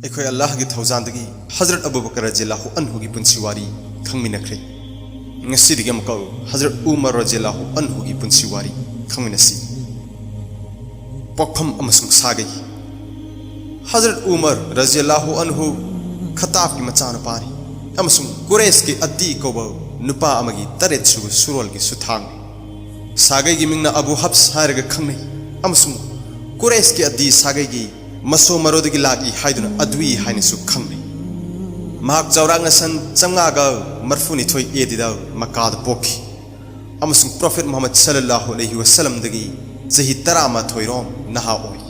अखोई अल्लाह की थौजानदगी हजरत अबू बकर रज़ियल्लाहु अन्हु की पुंसी वारी खंगमिनख्रे ngasidige amkau हजरत उमर रज़ियल्लाहु अन्हु की पुंसी वारी खंगमिनसी पखम अमसुंग सागई हजरत उमर रज़ियल्लाहु अन्हु खताब की मचान पारी अमसुंग कुरैश के अद्दी कोब नुपा अमगी तरेत सुब सुरोल की सुथांग सागई की मिंगना अबू हफ्स हारग खंगनै अमसुंग कुरैश के अद्दी सागई की मसो मरोदगी लागी हाइदुना अद्वी हाइनसु खंगनै महाक चौरांग सन चंगागा मरफुनी थोई एदिदा मकाद पोखी अमसुंग प्रॉफिट मोहम्मद सल्लल्लाहु अलैहि वसल्लम दगी जही तरामा थोइरोम नहा ओई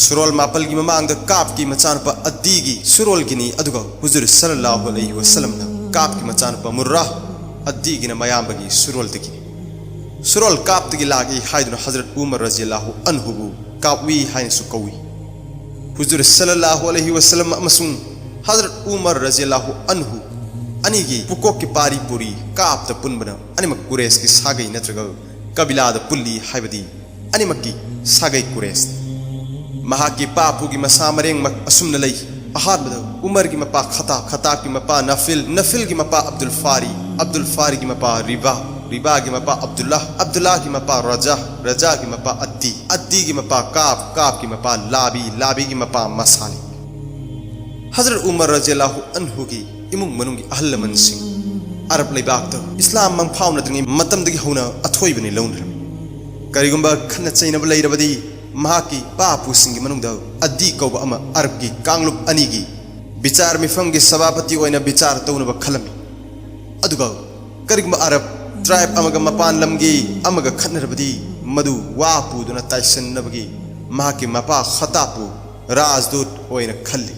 सुरोल मापल की ममांग काप की मचान पर अद्दी की सुरोल की नी अदुगा हुजूर सल्लल्लाहु अलैहि वसल्लम ना काप की मचान पर मुर्रा अद्दी की न मयाम बगी सुरोल दगी सुरोल काप दगी लागी हाइदुना हजरत उमर रज़ियल्लाहु अन्हु बु कापवी हाइनसु कौई हुजूर सल्लल्लाहु अलैहि वसल्लम अमसुंग हजरत उमर रज़ियल्लाहु अन्हु अनी की पुकोक की पारी पुरी काप द पुनबना अनिमक कुरैश की सागई नत्रगा कबिला द पुल्ली हाइबदी अनिमक की सागई कुरैश महाकी पापु की मसा मरेंग मक असुम नलई अहाद बद उमर की मपा खता की मपा नफिल की मपा अब्दुल फारी की मपा रिबा की मपा अब्दुल्लाह की मपा रजा की मपा अद्दी की मपा काप की मपा लाबी की मपा मसाली हजरत उमर रज़ियल्लाहु अन्हु की इमुंग मनुंगी अहल मनसिंग अरब लेबाक इस्लाम मंग फाउनद्रिंगी मतमदगी हौना अथोइबनि लौनरम करिगुंबा खन्ना चैनब लैरबदी महाकी पापुसिंगी मनुंगदा अद्दी कौब अमा अरब की कांगलुप अनीगी विचार मिफम की सभापति ओइना विचार तौनब खलमी अदुगा करिगुंबा अरब ट्राइब अमगा मपान लमगी अमगा खन्नरबदी मधु वापुदुना ताइसन्नबगी महाकी मपा खतापु राजदूत ओइना खल्ली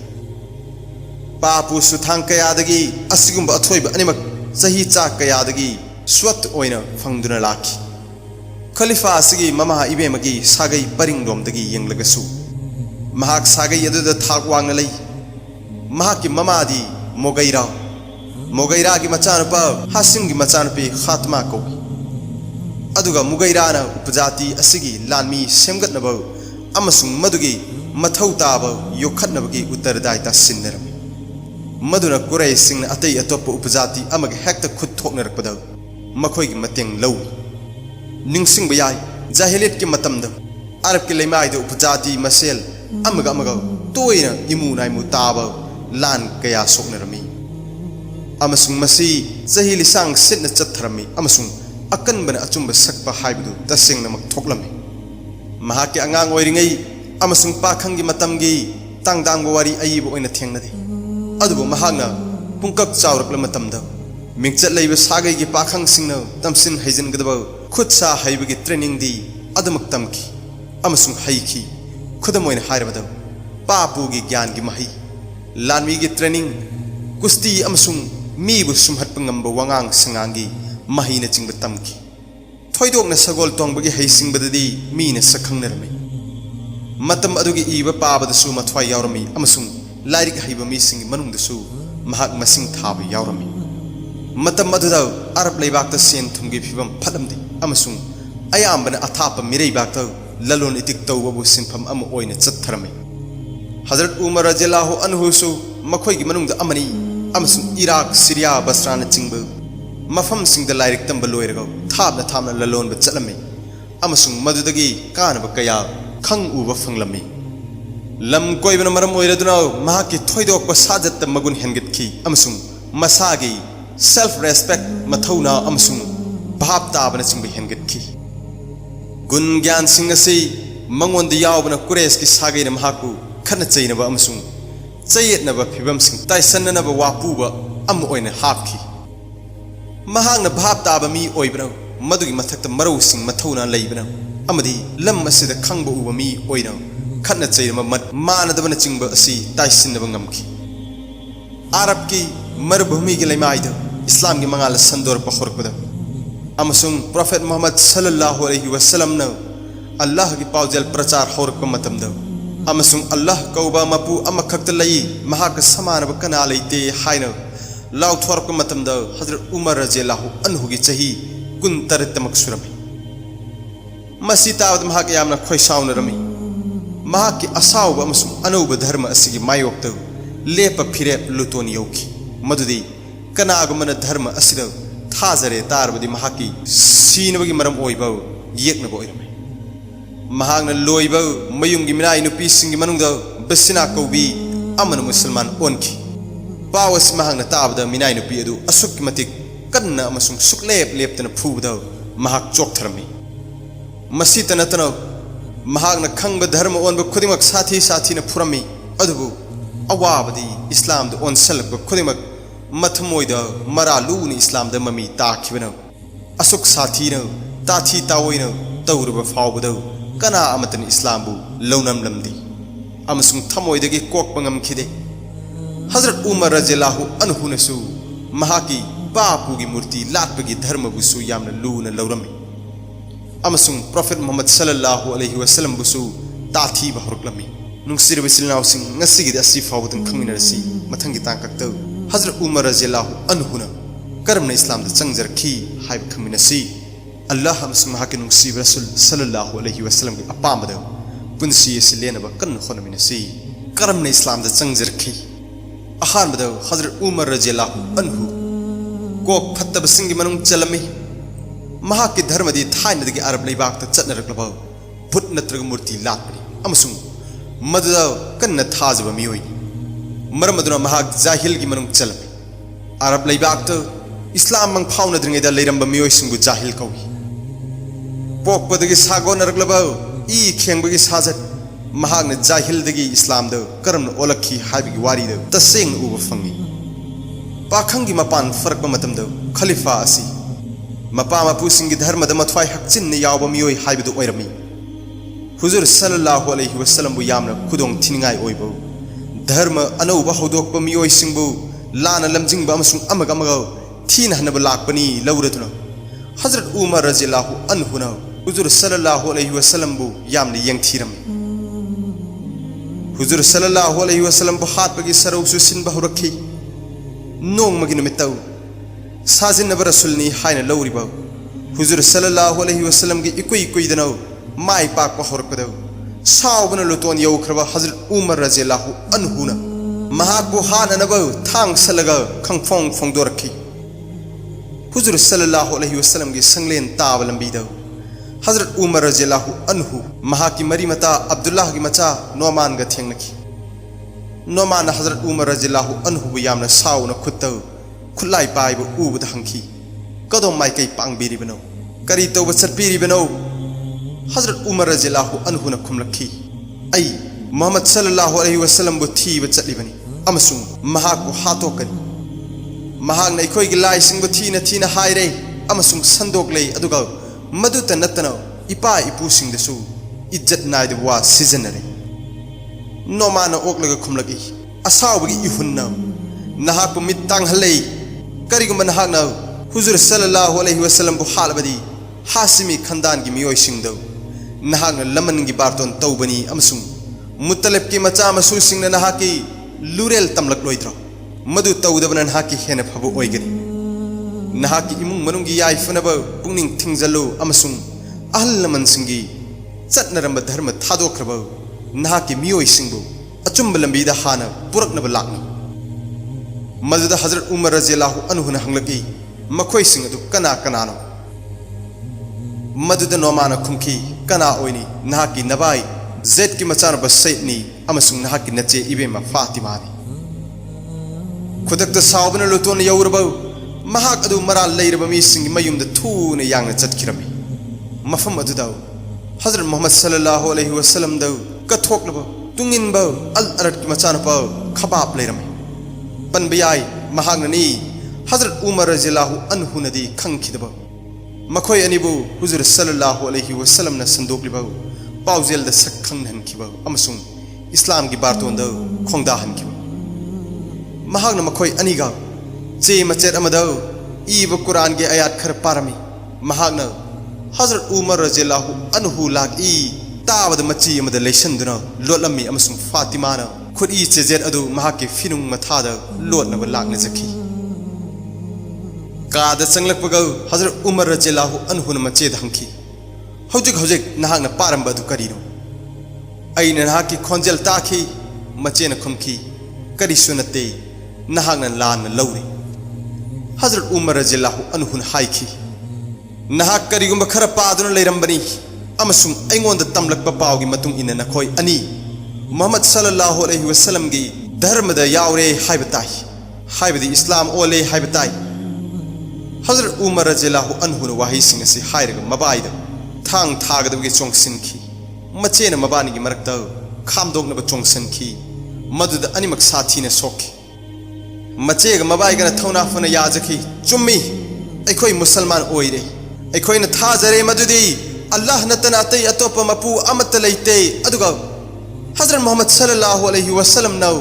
पापु सुथांग कयादगी असिगुंबा अथोइबा अनिमक सही चाक कयादगी स्वत ओइना फंगदुना लाखी खलीफा असिगी ममा इबेमगी सागई परिंगलोमदगी यंगलगसु महाक सागई अदुदा थाक वांगना लई महाकी ममादी मोगैरा की मचानुपा हासिम की मचानुपी खात्मा कौगी अदुगा मुगैराना उपजाति असिगी लानमी सेमगतनब अमसुंग मदुगी मथौ ताब योखतनबगी उत्तरदायिता सिन्नरमी मधुना कुरैशिंग अतई अतोप उपजाति अमग हेक्ट खुद थोकनरकपद मखोइगी मतेंग लौ निंगसिंग याय जाहिलियत के मतमद अरब के लेमाइद उपजाति मसेल अमग तोयना इमु नाइमु ताब लान कया सोकनरमी अमसुंग मसी चही लिसांग सिटना चथरमी अमसुंग अकनबन अचुंब सकपा हाइबदु तसेंगनमक थोकलमी महाके अंगांग ओइरिंगै अमसुंग पाखंगी मतमगी तांगदांग वारी अयिब ओइना थेंगनदे अदुबु महागना पुंकक चावरकल मतमद मिंगचत लैब सागै की पाखंग सिंगना तमसिन हैजनगदब खुदसा हैबगी ट्रेनिंग दी अदमक तमकी अमसुंग हैखी खुदम ओइना हाइरबद पापु की ज्ञान की मही लानमी की ट्रेनिंग कुस्ती अमसुंग मीबु सुमहत्प ngamba wangang sangangi mahina chingba tamki thoidokna sagol tongbagi heisingbadadi mina sakhangnermi matam adugi iba pabada su mathwai yaurami amasung lairik haiba mi sing manung dasu mahak masing thaba yaurami matam aduda arab leibakta sen thumgi phibam phalamdi amasung ayambana athapa mirei bakta lalon itik tawbu sinpham am oina chatharami हजरत उमर रज़ियल्लाहु अन्हु सु मखोई की मनुंग अमनी अमसुंग Iraq Syria बसरान चिंग मफम सिंग द लाइरिक तंब लोइरगो थापना ललोन ब चलमे अमसुंग मदुदगी कानब कया खंग उब फंगलमी लम कोइबन मरम ओइरदुना महाकी थोइदोक ब साजत मगुन हेंगतखी अमसुंग मसागी सेल्फ रेस्पेक्ट मथौना अमसुंग भाप ताबन चिंग हेंगतखी गुन ज्ञान सिंग से मंगोंद यावबन कुरैश की सागै न महाकु खन चैनब अमसुंग चयेतनब फिबम सिंग ताइसन्ननब वापुब अम ओइना हापखी महांगना भाप ताब मी ओइबन मदुगी मथक्ता मरौ सिंग मथौना लैबन अमदी लम असिदा खंग उब मी ओइना खन चैनब मानदबन चिंग असि ताइसिन्नब ngमखी अरब की मरुभूमि की लैमाइद इस्लाम की मंगाल संदोर पखोरपद अमसुंग प्रॉफिट मोहम्मद सल्लल्लाहु अलैहि वसल्लम न अल्लाह की पाउजल प्रचार होरप मतमद अमसुंग अल्लाह कौबा मपु अमखक्त लई महाक समानब कना लैते हाइना लाउथोरप मतमद हजरत उमर रज़ियल्लाहु अन्हु की चही 19 सुरमी मसी तावद महाक यामना खोइसाउनरमी महाकी असाव अमसुंग अनौब धर्म असिगी मायोक्त लेप फिरेप लुतोन यौखी मदुदी कनागुमन धर्म असिद थाजरे तारबदी महाकी सीनबगी मरम ओइबा येकनब ओइरमे महागना लोइब मयुंगी मिनाई नुपीसिंगी मनुंगदा बसिना कौबी अमन मुसलमान ओनखी पावस महागना ताबदा मिनाई नुपी अदु असुक्की मतिक कन्ना अमसुंग सुक्लेप लेपतना फुबदा महाक चोकथरमी मसीत नतनो महागना खंग धर्म ओनब खुदिमक साथी साथीना फुरमी अदुबु अवाबदी इस्लाम द ओनसलक खुदिमक मथमोइद मरालून इस्लाम द ममी ताखिबन असुक साथीन ताथी तावोइन तौरब फावबद कना अमतन इस्लाम बु लौनम लमदी अमसुंग थमोइदगी कोकपंगम खिदे हजरत उमर रजियल्लाहु अन्हु नसु महाकी बापुगी मूर्ति लाटपगी धर्म बुसु यामना लून लौरमी अमसुंग प्रॉफेट मोहम्मद सल्लल्लाहु अलैहि वसल्लम बुसु ताथी बहरकलमी नुंसिरब सिलनाउसिंग ngasigi asi fawbudun khangminarasi mathangi tangkakta Hazrat Umar रजियल्लाहु अन्हुना करमना Islam the चंगजरखी HYBE खंगमिनसी अल्लाह अमसुंग महाकी नुंसिब रसूल सल्लल्लाहु अलैहि वसल्लम की अपामद पुंसी सिलेनब कन्न खोनमिनसी करमना इस्लाम द चंगजरखी अहानबद हजरत उमर रजियल्लाहु अन्हु कोक फत्तब सिंगी मनुंग चलमी महाकी धर्मदी थाइनदगी अरब लेबाक चटनरकलब भूत नत्रग मूर्ति लाटपनी अमसुंग मदुदा कन्न थाजब मियोई मरमदुना महाक जाहिल की मनुंग चलमी अरब लेबाक इस्लाम मंग फाउनद्रिंगेदा लेरंब मियोई सिंगु जाहिल कौई पोकपदगी सागो नरकलब ई खेंबगी साजत महाकने जाहिलदगी इस्लाम द करम ओलखी हाइबगी वारी द तसेंग उब फंगी पाखंगी मपान फरक मतम द खलीफा असी मपा मपुसिंगी धर्म द मथवाई हकचिन यावब मियोई हाइबदु ओइरमी हुजूर सल्लल्लाहु अलैहि वसल्लम बु यामना खुदोंग थिनिंगाई ओइबो धर्म अनौब हौदोकप मियोई सिंगबु लाना लमजिंग अमसुंग अमग अमग थीन हनब लाकपनी लौरदुना हजरत उमर रजियल्लाहु अन्हुना हुजूर सल्लल्लाहु अलैहि वसल्लम बु यामना यंगथीरम हुजूर सल्लल्लाहु अलैहि वसल्लम बु हातपगी सरौसु सिनबा हौरखी नोंगमगी नुमित्तौ साजिनब रसूलनी हायना लौरिबा हुजूर सल्लल्लाहु अलैहि वसल्लम की इकुई कुइदनो माई पाक हौरकद सावबन लुतोन यौख्रब हजरत उमर रजियल्लाहु अन्हुना महाकु हाननब थांग सलग खंगफोंग फोंगदोरखी हुजूर सल्लल्लाहु अलैहि वसल्लम की संगलेन ताब लंबीद हजरत उमर रजियल्लाहु अन्हु महाकी मरीमता अब्दुल्लाह की मचा नोमान ग थेंगनखी नोमान हजरत उमर रजियल्लाहु अन्हु यामना सावना खुत्त खुलाई पाइब उबद हंखी कदो माइकई पांगबिरिबनो करी तौब चटपिरिबनो हजरत उमर रजियल्लाहु अन्हुना खुमलखी आई मोहम्मद सल्लल्लाहु अलैहि वसल्लम बु थीब चटलिबनी अमसुंग महाकु हातोकनी महागना अखोइगी लाइसिंग बु थीना थीना हाइरे अमसुंग संदोकले अदुगा मदुता नतना इपा इपुसिंगदसु इज्जत नाइद वा सिजनरे नोमाना ओकलग खुमलगी असावगी इहुन्ना नहाकु मित्तांग हले करिगुम नहागना हुजूर सल्लल्लाहु अलैहि वसल्लम बु हालबदी हासिमी खंदान की मियोय सिंगदौ नहागना लमन की बारतोन तौबनी अमसुंग मुत्तलिब की मचा मसू सिंगना नहाकी लुरेल तमलक लोइद्रो मदु तौदबना नहाकी हेन फबु ओइगनी नहाकी इमुंग मनुंगी याइफनब पुंगनिंग थिंगजलु अमसुंग अहल लमन सिंगी चटनरंब धर्म थादोख्रब नहाकी मियोय सिंगबु अचुंब लंबीदा हाना पुरकनब लाकनी मदुदा हजरत उमर रजियल्लाहु अन्हुना हंगलकी मखोय सिंग अदु कना कनानो मदुदा नोमाना खुमखी कना ओइनी नहाकी नबाई ज़ैद की मचानब सैदनी अमसुंग नहाकी नचे इबेमा फातिमानी खुदक्ता सावबना लुतोन यौरब महाक अदु मराल लैरब मीसिंग मयुमद थूना यांगना चटखिरमी मफम अदुदा हजरत मोहम्मद सल्लल्लाहु अलैहि वसल्लम दौ कथोकलब तुंगिनब अल अरद की मचानब खबाब लैरमी पनबयाई महागनी हजरत उमर रजियल्लाहु अन्हुनदी खंखिदब मखोय अनिबु हुजूर सल्लल्लाहु अलैहि वसल्लम न संदोकलिब पाउजेल द सखंग हनखिब अमसुंग इस्लाम की बारतोन द खोंगदा हनखिब महागना मखोय अनिगा चे मचेत अमद ईब कुरान के आयात खर पारमी महागना हजरत उमर रजियल्लाहु अन्हु लाक ई तावद मची अमद लेसंदुना लोटलमी अमसुंग फातिमाना खुद ई चेजेत अदु महाके फिनुंग मथाद लोटनब लाकने जखी काद चंगलकपग हजरत उमर रजियल्लाहु अन्हुना मचेद हंखी हौजिक हौजिक नहागना पारंब अदु करिनो ꯑꯩꯅ ꯅꯍꯥꯛꯀꯤ ꯈꯣꯟꯖꯦꯜ ꯇꯥꯈꯤ ꯃꯆꯦꯅ ꯈꯨꯝꯈꯤ ꯀꯔꯤꯁꯨ ꯅꯠꯇꯦ ꯅꯍꯥꯛꯅ ꯂꯥꯟꯅ ꯂꯧꯔꯤ ꯍꯖꯔꯠ ꯎꯃꯔ ꯔꯖꯤꯌꯜꯂꯥꯍꯨ ꯑꯟꯍꯨꯅ ꯍꯥꯏꯈꯤ ꯅꯍꯥꯛ ꯀꯔꯤꯒꯨꯝꯕ ꯈꯔ ꯄꯥꯗꯨꯅ ꯂꯩꯔꯝꯕꯅꯤ ꯑꯃꯁꯨꯡ ꯑꯩꯉꯣꯟꯗ ꯇꯝꯂꯛꯄ ꯄꯥꯎꯒꯤ ꯃꯇꯨꯡ ꯏꯟꯅ ꯅꯈꯣꯏ ꯑꯅꯤ मुहम्मद सल्लल्लाहु अलैहि वसल्लम की धर्म द यावरे हाइबताई हाइबदी इस्लाम ओले हाइबताई हजरत उमर रज़ियल्लाहु अन्हु न वाही सिंह से हाइरग मबाइद थांग थागदबगे चोंगसिनखी मचेन मबानी की मरकत खामदोगनब चोंगसनखी मदुद अनिमक साथीने सोखी मचेग मबाइगन थौना फन याजखी चुम्मी अखोई मुसलमान ओइरे अखोइन थाजरे मदुदी अल्लाह नतना अतई अतोप मपू अमत लैते अदुगा हजरत मोहम्मद सल्लल्लाहु अलैहि वसल्लम नौ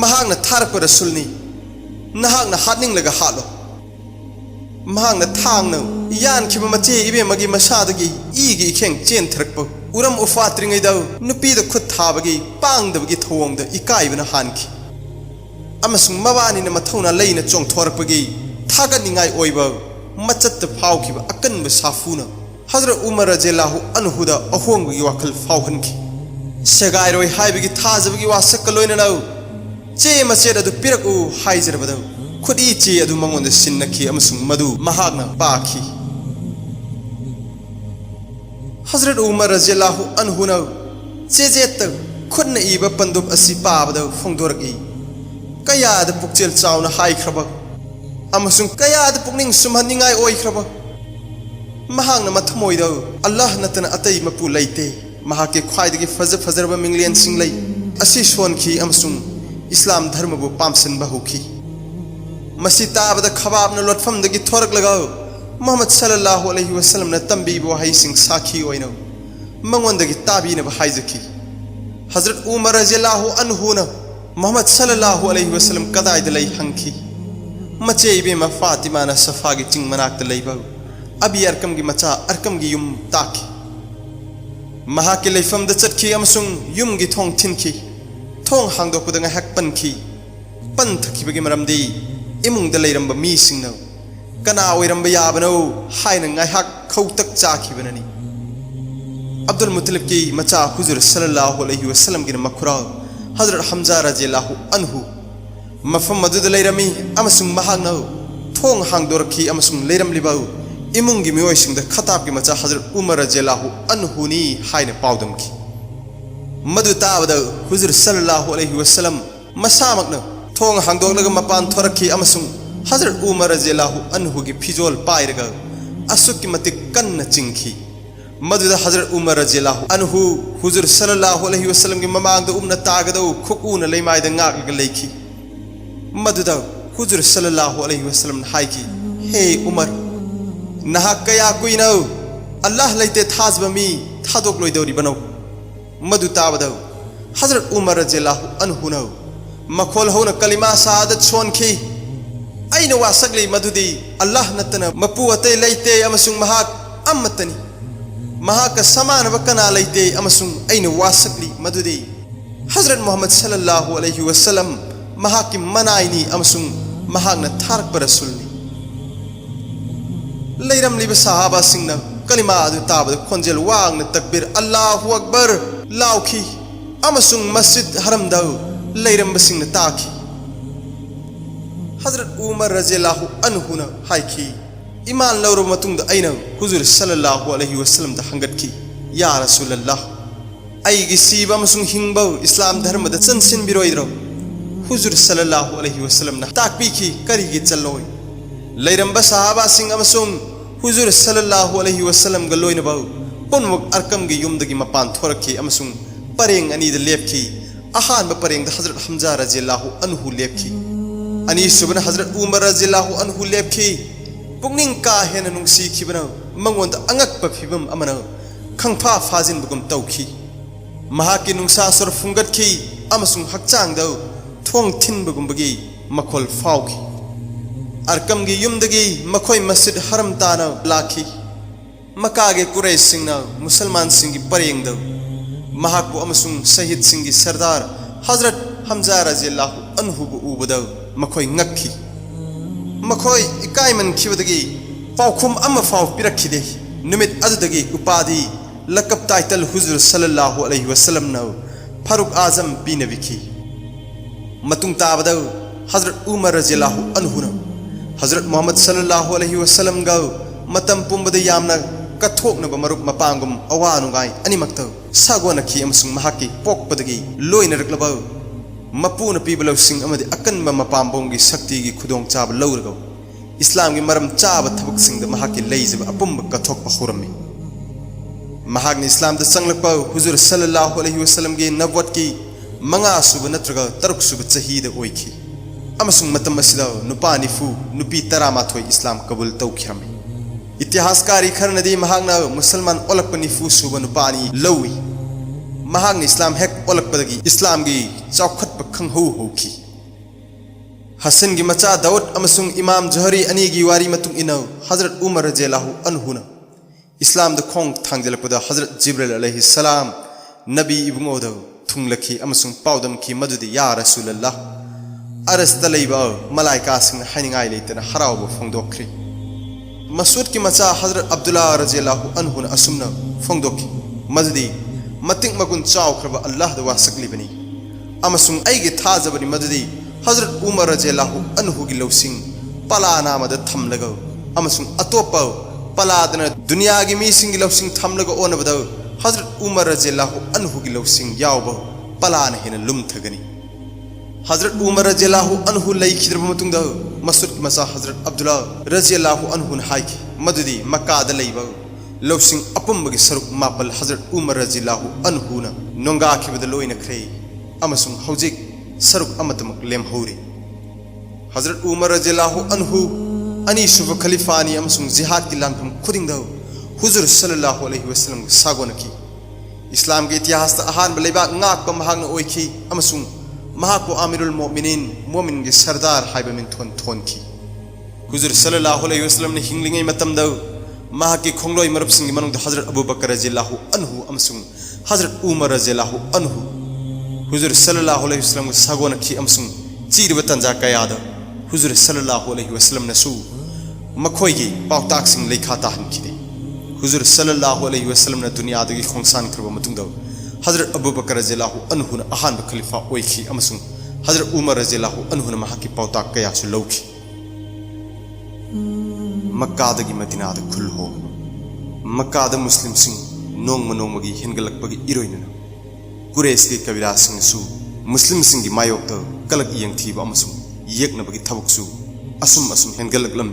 महांगना थारक रसूलनी नहांगना हातनिंग लगा हालो महांगना थांगनो यान खिब मचे इबे मगी मसादगी इगी इखेंग चेन थरकप उरम उफात्रिंगै दौ नुपी द खुद थाबगी पांगदबगी थवोंग द इकाइबना हानखी अमसुंग मबानी न मथौना लैना चोंगथोरकपगी थागनिंगाई ओइबा मचत फावखिब अकनब साफुना हजरत उमर रज़ियल्लाहु अन्हु द अहोंगगी वाखल फावहनखी सेगाइरोय हाइबगी थाजबगी वासक लोइननौ चे मचेद अदु पिरकु हाइजरबदौ खुदी चे अदु मंगोंद सिन्नखी अमसुंग मदु महागना पाखी हजरत उमर रज़ियल्लाहु अन्हु नौ चेजेत खुदन इबा पंदुब असि पाबदौ फोंदोरगी कयाद पुक्चेल चाउना हाइख्रब अमसुंग कयाद पुकनिंग सुमहनिंगाय ओइख्रब महागना मथमोइदौ अल्लाह नतन अतै मपु लैते महाके ख्वाइदगी फज फजरब मिंगलियन सिंगलै असि सोनखी अमसुंग इस्लाम धर्म बु पामसन बहुखी मसी ताबद खबाब न लोटफम दगी थोरक लगाओ मोहम्मद सल्लल्लाहु अलैहि वसल्लम न तंबी बु हाई सिंग साखी ओइनो मंगोन दगी ताबी न हाइजखी हजरत उमर रज़ियल्लाहु अन्हु न मोहम्मद सल्लल्लाहु अलैहि वसल्लम कदाइद लै हंखी मचे इबेमा फातिमा न सफा की चिंग मनाकत लैबौ अबी अरकम की मचा अरकम की युम ताकी महाके लेफम द चटखी अमसुंग युम की थोंग थिनखी थोंग हांगदोकपद ngahak panखी पन थखिबगी मरमदी इमुंग द लैरंब मी सिंगनो कना ओइरंब याबनो हाइन ngahak खौतक चाखिबननी अब्दुल मुत्तलिब की मचा हुजूर सल्लल्लाहु अलैहि वसल्लम की मखुरा हजरत हमजा रज़ियल्लाहु अन्हु मफम मदुद लैरमी अमसुंग महांगनो थोंग हांगदोरखी अमसुंग लैरमलिबौ इमुंग की मियोइसिंग द खताब की मचा हजरत उमर रज़ियल्लाहु अन्हुनी हाइन पाउदमखी मदु ताबद हुजूर सल्लल्लाहु अलैहि वसल्लम मसामकन थोंग हांगदोगलग मपान थोरखी अमसुंग हजरत उमर रज़ियल्लाहु अन्हु की फिजोल पाइरग असुक मतिक कन्न चिंखी मदुद हजरत उमर रज़ियल्लाहु अन्हु हुजूर सल्लल्लाहु अलैहि वसल्लम की ममांग द उमना तागदौ खुकुन लैमाइद ngaगलग लैखी मदुद हुजूर सल्लल्लाहु अलैहि वसल्लम हाइकी हे उमर नहा कया कुइनौ अल्लाह लैते थाजब मी थादोक लोइदौरी बनौ मदु ताबदौ हजरत उमर रज़ियल्लाहु अन्हु नौ मखोल होना कलिमा शहादत सोनखी अइना वासगली मदुदी अल्लाह नतना मपु अतै लैते अमसुंग महाक अम्मतनी महाक समान वकना लैते अमसुंग अइना वासगली मदुदी हजरत मोहम्मद सल्लल्लाहु अलैहि वसल्लम महाकी मनाइनी अमसुंग महाकना थारक रसूलनी लैरमलिब साहाबा सिंगना कलिमा अदु ताबद खोंजेल वांगना तकबीर अल्लाहु अकबर लाउखी अमसुंग मस्जिद हरमदौ लैरम सिंगना ताखी हजरत उमर रज़ियल्लाहु अन्हु न हाइखी ईमान लौरब मतुंग द अइना हुजूर सल्लल्लाहु अलैहि वसल्लम द हंगतखी या रसूलल्लाह अइगी सीब अमसुंग हिंगबौ इस्लाम धर्म द चनसिन बिरोइद्रो हुजूर सल्लल्लाहु अलैहि वसल्लम न ताकपीखी करिगी चल्लोय लैरम साहाबा सिंग अमसुंग हुजूर सल्लल्लाहु अलैहि वसल्लम ग लोइनबौ पुनमुक अरकम गी युमदगी मपान थोरखी अमसुंग परेंग अनी द लेपखी अहान ब परेंग द हजरत हमजा रज़ियल्लाहु अन्हु लेपखी अनी सुबन हजरत उमर रज़ियल्लाहु अन्हु लेपखी पुकनिंग का हेन नुंगसी खिबनो मंगोंद अंगक प फिबम अमनो खंगफा फाजिन बगुम तौखी महाकी नुंगसा सर फुंगतखी अमसुंग हकचांग दौ थोंग थिन बगुम बगी मखोल फावखी अरकम की युमदगी मखोई मस्जिद हरम ताना लाखी मकागे कुरैश सिंगना मुसलमान सिंह की परेंग दौ महाकु अमसुंग शहीद सिंह की सरदार हजरत हमजा रज़ियल्लाहु अन्हु बु उबदौ मखोई ngakhi मखोई इकाइमन खिबदगी पाउखुम अम फाव पिरखिदे निमित अदुदगी उपाधि लकब टाइटल हुजूर सल्लल्लाहु अलैहि वसल्लम न फारूक आजम पीनबिखी मतुंग ताबदा हजरत उमर रज़ियल्लाहु अन्हु न हजरत मोहम्मद सल्लल्लाहु अलैहि वसल्लम गा मतम पुंबद यामना कथोकनब मरुक मपांगुम अवा नुगाई अनिमक्त सागोनखी अमसुंग महाकी पोकपदगी लोइनरकलब मपून पीबलौसिंग अमदि अकनब मपांबोंगी शक्तिगी खुदोंग चाब लौरगौ इस्लाम की मरम चाब थबकसिंग महाकी लेइजब अपुंब कथोक पहुरमी महाग्नि इस्लाम द संगलप हुजूर सल्लल्लाहु अलैहि वसल्लम की नबवत की मंगा सुब नत्रगा तरुक सुब चहीद ओइखी अमसुंग मतम असिदा नुपा निफु नुपी तरामाथोय इस्लाम कबूल तौखिरमी इतिहासकारी खरनदी महाग्ना मुसलमान ओलक निफु सुब नुपानी लौई महाग्नि इस्लाम हेक ओलकपदगी इस्लाम की चौखट खंगहौ होखी हसन की मचा दाऊद अमसुंग इमाम जहरी अनी की वारी मतुंग इनो हजरत उमर रज़ियल्लाहु अन्हु न इस्लाम द खोंग थांगजलपद हजरत जिब्रील अलैहि सलाम नबी इबुंगोद थुंगलखी अमसुंग पाउदम की मदुदी या रसूलल्लाह अरस तलैबा मलाइका सिंह हाइनिंगाई लेतना हरावब फोंदोखरी मसूद की मचा हजरत अब्दुल्ला रज़ियल्लाहु अन्हु न असुमना फोंदोखी मदुदी मतिंग मगुन चावख्रब अल्लाह द वासकलिबनी अमसुंग ऐगे थाजबनी मदुदी हजरत उमर रज़ियल्लाहु अन्हु की लौसिंग पला नामद थमलगो अमसुंग अतोप पलादना दुनिया की मीसिंग लौसिंग थमलगो ओनबद हजरत उमर रज़ियल्लाहु अन्हु की लौसिंग यावब पलान हेन लुमथगनी हजरत उमर रज़ियल्लाहु अन्हु लैखिद्रब मतुंग मसूद की मसा हजरत अब्दुल्ला रज़ियल्लाहु अन्हु हाइखि मदुदी मक्काद लैब लौसिंग अपुंबगी सरुक मापल हजरत उमर रज़ियल्लाहु अन्हु न नोंगाखिबद लोइनख्रे अमसुंग हौजिक सरुक अमतमक लेमहौरी हजरत उमर रज़ियल्लाहु अन्हु अनी सुब खलीफानी अमसुंग जिहाद की लांफम खुदिंग हुजूर सल्लल्लाहु अलैहि वसल्लम सागोनकी इस्लाम के इतिहास अहान लेबाक ngaक महांग ओइखी अमसुंग महाको आमिरुल मोमिनीन मोमिन के सरदार हाइब मिनथोन थोनकी हुजूर सल्लल्लाहु अलैहि वसल्लम ने हिंगलिंगै मतमद महाकी खोंगलोय मरुपसिंग की मनुंग हजरत अबू बकर रज़ियल्लाहु अन्हु अमसुंग हजरत उमर रज़ियल्लाहु अन्हु हुजूर सल्लल्लाहु अलैहि वसल्लम सागोनखी अमसुंग चीरब तंजा कयाद हुजूर सल्लल्लाहु अलैहि वसल्लम नसु मखोयगी पाउताकसिंग लेखा ताहनखिदे हुजूर सल्लल्लाहु अलैहि वसल्लम न दुनियादगी खोंसान खरब मतुंग हजरत अबू बकर रज़ियल्लाहु अन्हु न अहान खलीफा ओइखी अमसुंग हजरत उमर रज़ियल्लाहु अन्हु न महाकी पाउताक कयासु लौखी मक्कादगी मदीनाद खुलहो मक्काद मुस्लिम सिंह नोंगमगी हिनगलकपगी इरोइनन कुरेश की कबीरा सिंह मुस्लिम सिंह की मायोक कलक यंगथीब अमसुंग येकनबगी थबकसु असुम असुम हेनगलकलम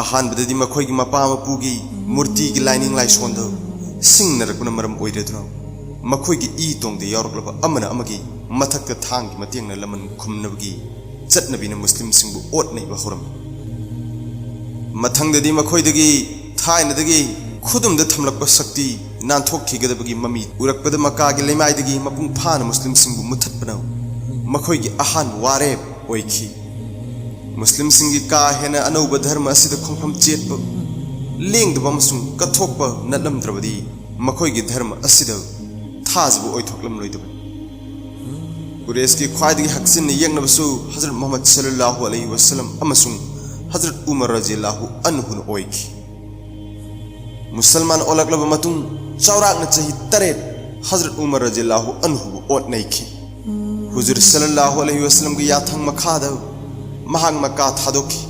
अहानबददी मखोयगी मपा मपुगी मूर्ति की लाइनिंग लाइसोंद सिंगनरकन मरम ओइरेद्रो मखोयगी ई तोंगदे यावरकलब अमना अमगी मथक थांग की मतेंगना लमन खुमनबगी चटनबीना मुस्लिम सिंहबु ओटनैबा हौरम मथंगददी मखोयदगी थाइनदगी खुदुमद थमलक शक्ति नानथोखिगदबगी ममी उरकपद मक्कागी लेमाइदगी मपुंग फान मुस्लिम सिंहबु मुथतपना मखोयगी अहान वारेब ओइखी मुस्लिम सिंहगी का हेना अनौब धर्म असिद खोंफम चेतप लेंगदब अमसुंग कथोकप नलमद्रबदी मखोयगी धर्म असिद थाजबु ओइथोकलमलोइदब कुरेश की ख्वाइदगी हक्सिन यंगनबसु हजरत मोहम्मद सल्लल्लाहु अलैहि वसल्लम अमसुंग हजरत उमर रज़ियल्लाहु अन्हु ओइखी मुसलमान ओलकलब मतुंग चौराकन चही 3 हजरत उमर रज़ियल्लाहु अन्हु ओटनैखी हुजूर सल्लल्लाहु अलैहि वसल्लम की याथंग मखाद महांग मक्का थादोखी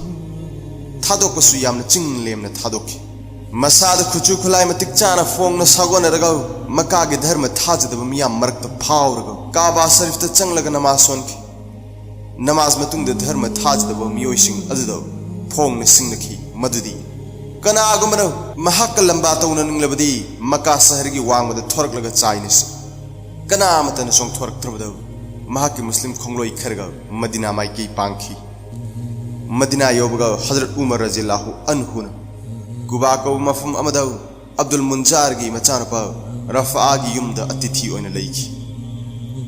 थादोकसु यामन चिंग लेमन थादोखी मसाद खुचु खुलाई मतिक चाना फोंगन सागोनरगौ मक्का के धर्म थाजदब मियाम मरक्त फावरगौ काबा शरीफ त चंगलग नमाज सोनखी नमाज मतुंग धर्म थाजदब मियोइसिंग अददौ फोंगन सिंगखी मदुदी कनागुमनो महाक लंबा तौन निंगलबदी मक्का शहर की वांगद थोरकलग चाइनिस कनामतन सोंग थोरकत्रबदौ महाकी मुस्लिम खोंगलोई खरग मदीना माइकी पांखी मदीना योबग हजरत उमर रज़ियल्लाहु अन्हु कुबा को मफम अमदौ अब्दुल मुंजार की मचानप रफा की युमद अतिथि ओइना लैखी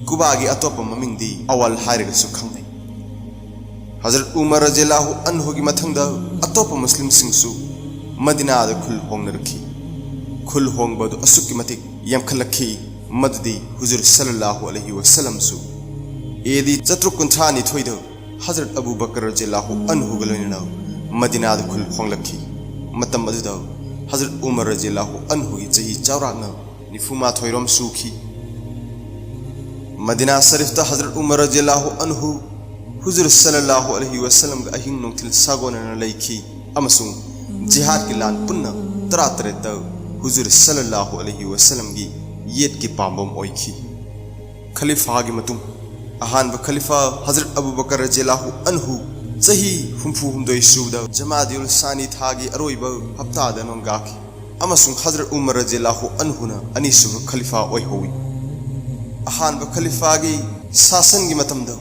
कुबा की अतोप ममिंगदी अवल हायरगसु खंगनै हजरत उमर रज़ियल्लाहु अन्हु की मथंगद अतोप मुस्लिम सिंहसु मदीना खुल होंगनरखी खुल होंगबदु असुक्की मतिक यमखलखी मददी हुजूर सल्लल्लाहु अलैहि वसल्लम सु एदी चतुर्कुंथानी थोइद हजरत अबू बकर रज़ियल्लाहु अन्हु गलोइना मदीना खुल होंगलखी मतम अदुदा हजरत उमर रज़ियल्लाहु अन्हु की चही चौराना निफुमा थोइरोम सूखी मदीना शरीफ ता हजरत उमर रज़ियल्लाहु अन्हु हुजूर सल्लल्लाहु अलैहि वसल्लम का अहिंग नोंथिल सागोनना लैखी अमसुंग जिहाद की लान पुन्ना तरातरे ता हुजूर सल्लल्लाहु अलैहि वसल्लम की येत की पांबम ओइखी खलीफा की मतुंग अहान खलीफा हजरत अबू बकर रज़ियल्लाहु अन्हु चही हुम्फु हुमदोई सुबदा जमादियुल सानी थागी अरोइब हप्तादा नोंगाखी अमसुंग हजरत उमर रज़ियल्लाहु अन्हुना अनीसुब खलीफा ओइहोई अहान खलीफा की शासन की मतमदा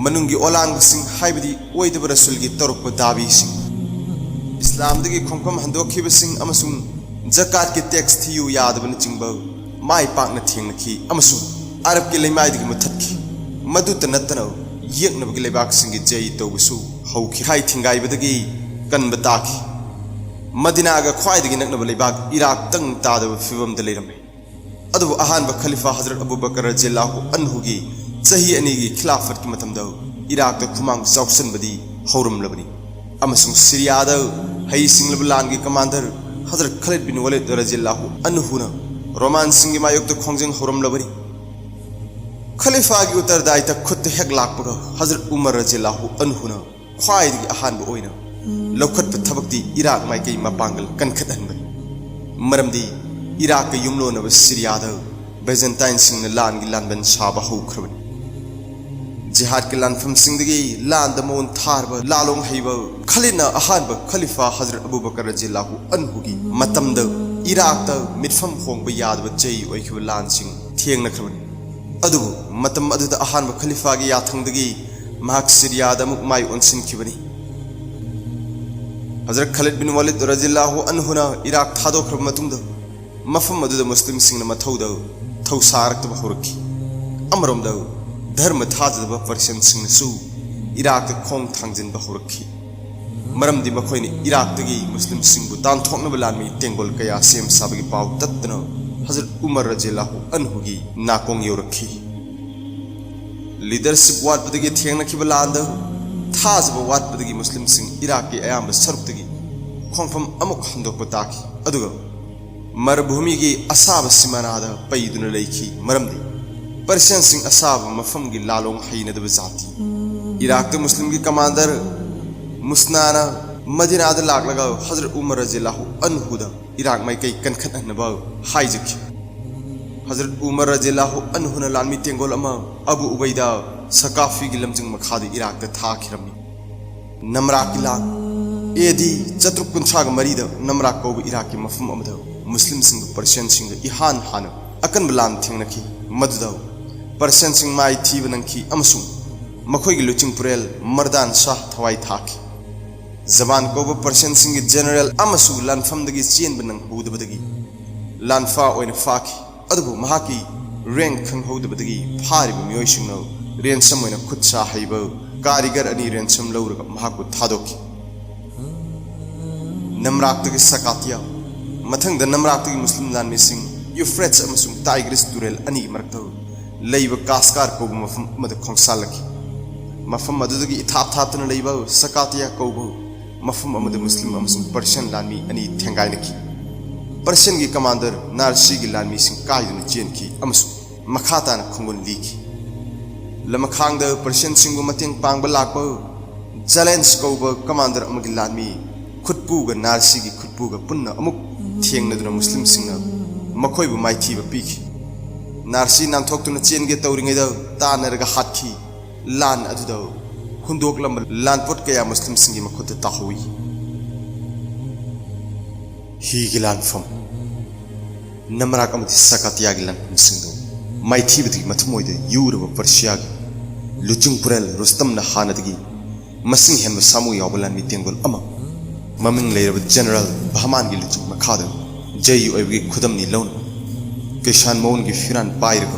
मनुंगी ओलांगसिंग हाइबदी ओइदब रसूल की तरुप दाबीसिंग इस्लाम दगी खोंखम हंदोखिबसिंग अमसुंग जकात की टैक्स थियु यादबन चिंब माई पाकना थेंगनखी अमसुंग अरब की लेमाइदगी मुथतखी मदुत नतनो येकनबगी लेबाकसिंग की जई तौबसु हौखी हाई थिंगाइबदगी कनबताखी मदीनागा ख्वाइदगी नकनब लेबाक इराक तंग तादब फिवमद लेरमे अदु अहान खलीफा हजरत अबू बकर रज़ियल्लाहु अन्हु की चही अनी की खिलाफत की मतमदा इराक दा खुमांग चौसनबदी हौरमलबनी अमसुंग सिरियादा हई सिंगलब लान की कमांडर हजरत खालिद बिन वलीद रज़ियल्लाहु अन्हुना रोमान सिंह की मायोक दा खोंजंग हौरमलबनी खलीफा की उत्तरदायित्व खुद हेक लाकपगा हजरत उमर रज़ियल्लाहु अन्हुना ख्वाइदगी अहानब ओइना लौखत थबक्ति इराक माइकई मपांगल कनखतहनबनी मरमदी इराक के युमलोनब सिरियादा बेजेंटाइन सिंह लान की लानबन साबा हौख्रबनी जिहाद के लानफम सिंहदगी लान दमोन थारब लालोंग हईब खलीना अहानब खलीफा हजरत अबू बकर रज़ियल्लाहु अन्हु की मतमद इराक दा मिटफम होंब यादब जई ओइखिब लान सिंह थेंगनख्रबनी अदुबु मतम अदुदा अहानब खलीफा की याथंगदगी महक सिरियादा मुक माई ओनसिनखिबनी हजरत खालिद बिन वलीद रज़ियल्लाहु अन्हुना इराक थादोख्रब मतुंगदा मफम अदुदा मुस्लिम सिंहना मथौदा थौसारक्तब हौरखी अमरोमदा धर्म थाजदब पर्शियन सिंहनसु इराक खोंग थांजिनब हौरखी मरमदी मखोइनि इराकदगी मुस्लिम सिंहबु तानथोकनब लानमी तेंगोल कया सेम साबगी पाव तत्तना हजरत उमर रज़ियल्लाहु अन्हु की नाकोंग योरखी लीडरशिप वाटपदगी थेंगनखिब लांदा थाजब वाटपदगी मुस्लिम सिंह इराक की अयाम सरुकदगी खोंफम अमुक हंदोक ताकी अदुगा मरुभूमि की असाब सिमानादा पैदुना लैखी मरमदी पर्शियन सिंह असाब मफम की लालोंग हईनदब जाती इराक के मुस्लिम की कमांडर मुस्नाना मदीनादा लाकलगा हजरत उमर रज़ियल्लाहु अन्हुदा इराक माई कई कनखतहनब हाइजखी हजरत उमर रज़ियल्लाहु अन्हुना लानमी तेंगोल अमा अबू उबैदा सकाफी की लमजिंग मखादी इराक दा थाखिरमी नमरा की लान एदी चतुर्क कुंथ्राग मरीदा नमरा कौब इराक की मफम अमदा मुस्लिम सिंह पर्शियन सिंह इहान हान अकन बलान थेंगनखी मदुदा पर्शियन सिंह माई थीब नंखी अमसुंग मखोई की लुचिंग पुरेल मर्दान शाह थवाई थाखी जबान कौब पर्शियन सिंह की जनरल अमसु लानफमदगी चेनब नंग हौदबदगी लानफा ओइन फाखी अदुबु महाकी रैंक खंगहौदबदगी फारिब मियोइसिंग रेंसम ओइन खुदसा हईब कारीगर अनी रेंसम लौरग महाकु थादोखी नमराक्तगी सकातिया मथंग द नमराक्तगी मुस्लिम लानमी सिंह यूफ्रेट्स अमसुंग टाइग्रिस तुरेल अनी मरक्तौ लैब कास्कार कौब मफम मद खोंगसालखी मफम मदुदगी इथाप थापतना लैब सकातिया कौब मफम अमद मुस्लिम अमसुंग पर्शियन लानमी अनी थेंगाइनखी पर्शियन की कमांडर नारसी की लानमी सिंह कायदुना चेनखी अमसुंग मखाताना खुंगुन लीखी लमखांग द पर्शियन सिंह मतेंग पांगब लाकब जलेंस कौब कमांडर अमगी लानमी खुदपुग नारसी की खुदपुग पुन्ना अमुक थेंगनदुना मुस्लिम सिंहना मखोइबु माइथीब पीखी नारसी नांथोक्तुना चेनगे तौरिङैदा तानरगा हातखी लान अदुदा हुंदोकलम लानपोट कया मुस्लिम सिंह मखुद ताहुई ही गिलानफम नमराक अमदि सकातिया गिलानफम सिंह माइथीबदगी मथमोइदे यूरब पर्शिया लुचिंग पुरेल रुस्तम न हानदगी मसिंग हेनब सामु यावबलान मितेंगोल अमा ममिंग लेरब जनरल बहमान की लुचिंग मखाद जई ओइबगी खुदमनी लौन किसान मौन की फिरान पाइरग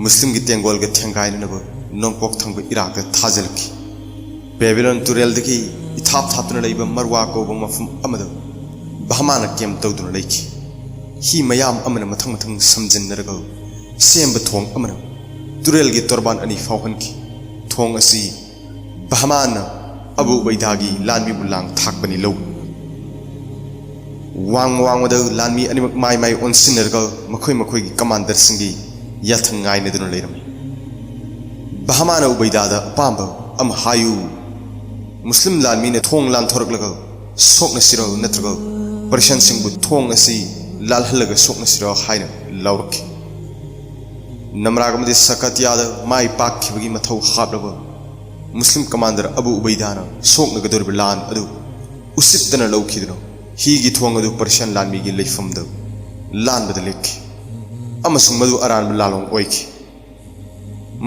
मुस्लिम की तेंगोल के थेंगाइनब नोंकोक थंग इराक थाजलखी बेबीलोन तुरेलदगी इथाप थापना लैब मरवा कौब मफम अमद बहमान केम तौदुना लैखी ही मयाम अमन मथंग मथंग समजिनरग सेंब थोंग अमन तुरेल की तोरबान अनी फावहनखी थोंग असी बहमान अबू उबैदा की लानबी बुलांग थाकबनी लौ वांगदा लानमी अनिमक माई माई ओनसिनरगा मखोई मखोई की कमांडर सिंगी याथंगाई नेदुन लेरम बहमाना उबैदादा पांब अम हायु मुस्लिम लानमी ने थोंग लान थोरकलगा सोकना सिरो नत्रगा पर्शियन सिंगबु थोंग असि लालहलगा सोकना सिरो हायना लावरक नमरागमदि सकतियादा माई पाखिबगी मथौ हाबलबा मुस्लिम कमांडर अबू उबैदाना सोकनगदुरब लान अदु उसितना लौखिदनो हीगी थोंग अदु पर्शियन लानमी की लेफमद लानबद लेखि अमसुंग मदु अरान लालोंग ओइखि